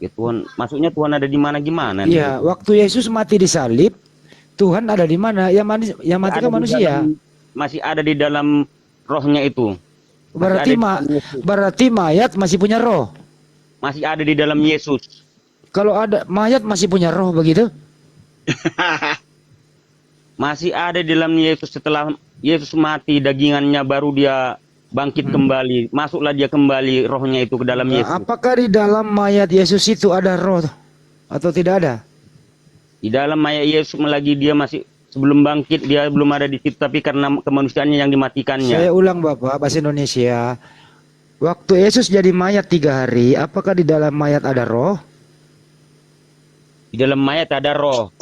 C: Ya Tuhan, maksudnya Tuhan ada di mana gimana?
K: Iya, waktu Yesus mati di salib, Tuhan ada di mana? Yang mati
C: Ada
K: kan
C: di
K: manusia.
C: masih ada di dalam rohnya itu.
K: Berarti
C: ada di dalam Yesus.
K: berarti mayat masih punya roh.
C: Masih ada di dalam Yesus.
K: Kalau ada mayat masih punya roh begitu?
C: Masih ada di dalam Yesus. Setelah Yesus mati, dagingannya baru dia bangkit kembali. Masuklah dia kembali rohnya itu ke dalam Yesus.
K: Apakah di dalam mayat Yesus itu ada roh atau tidak ada?
C: Di dalam mayat Yesus lagi dia masih, sebelum bangkit dia belum ada di situ, tapi karena kemanusiaannya yang dimatikannya.
K: Saya ulang Bapak, bahasa Indonesia. Waktu Yesus jadi mayat 3 hari, apakah di dalam mayat ada roh?
C: Di dalam mayat ada roh.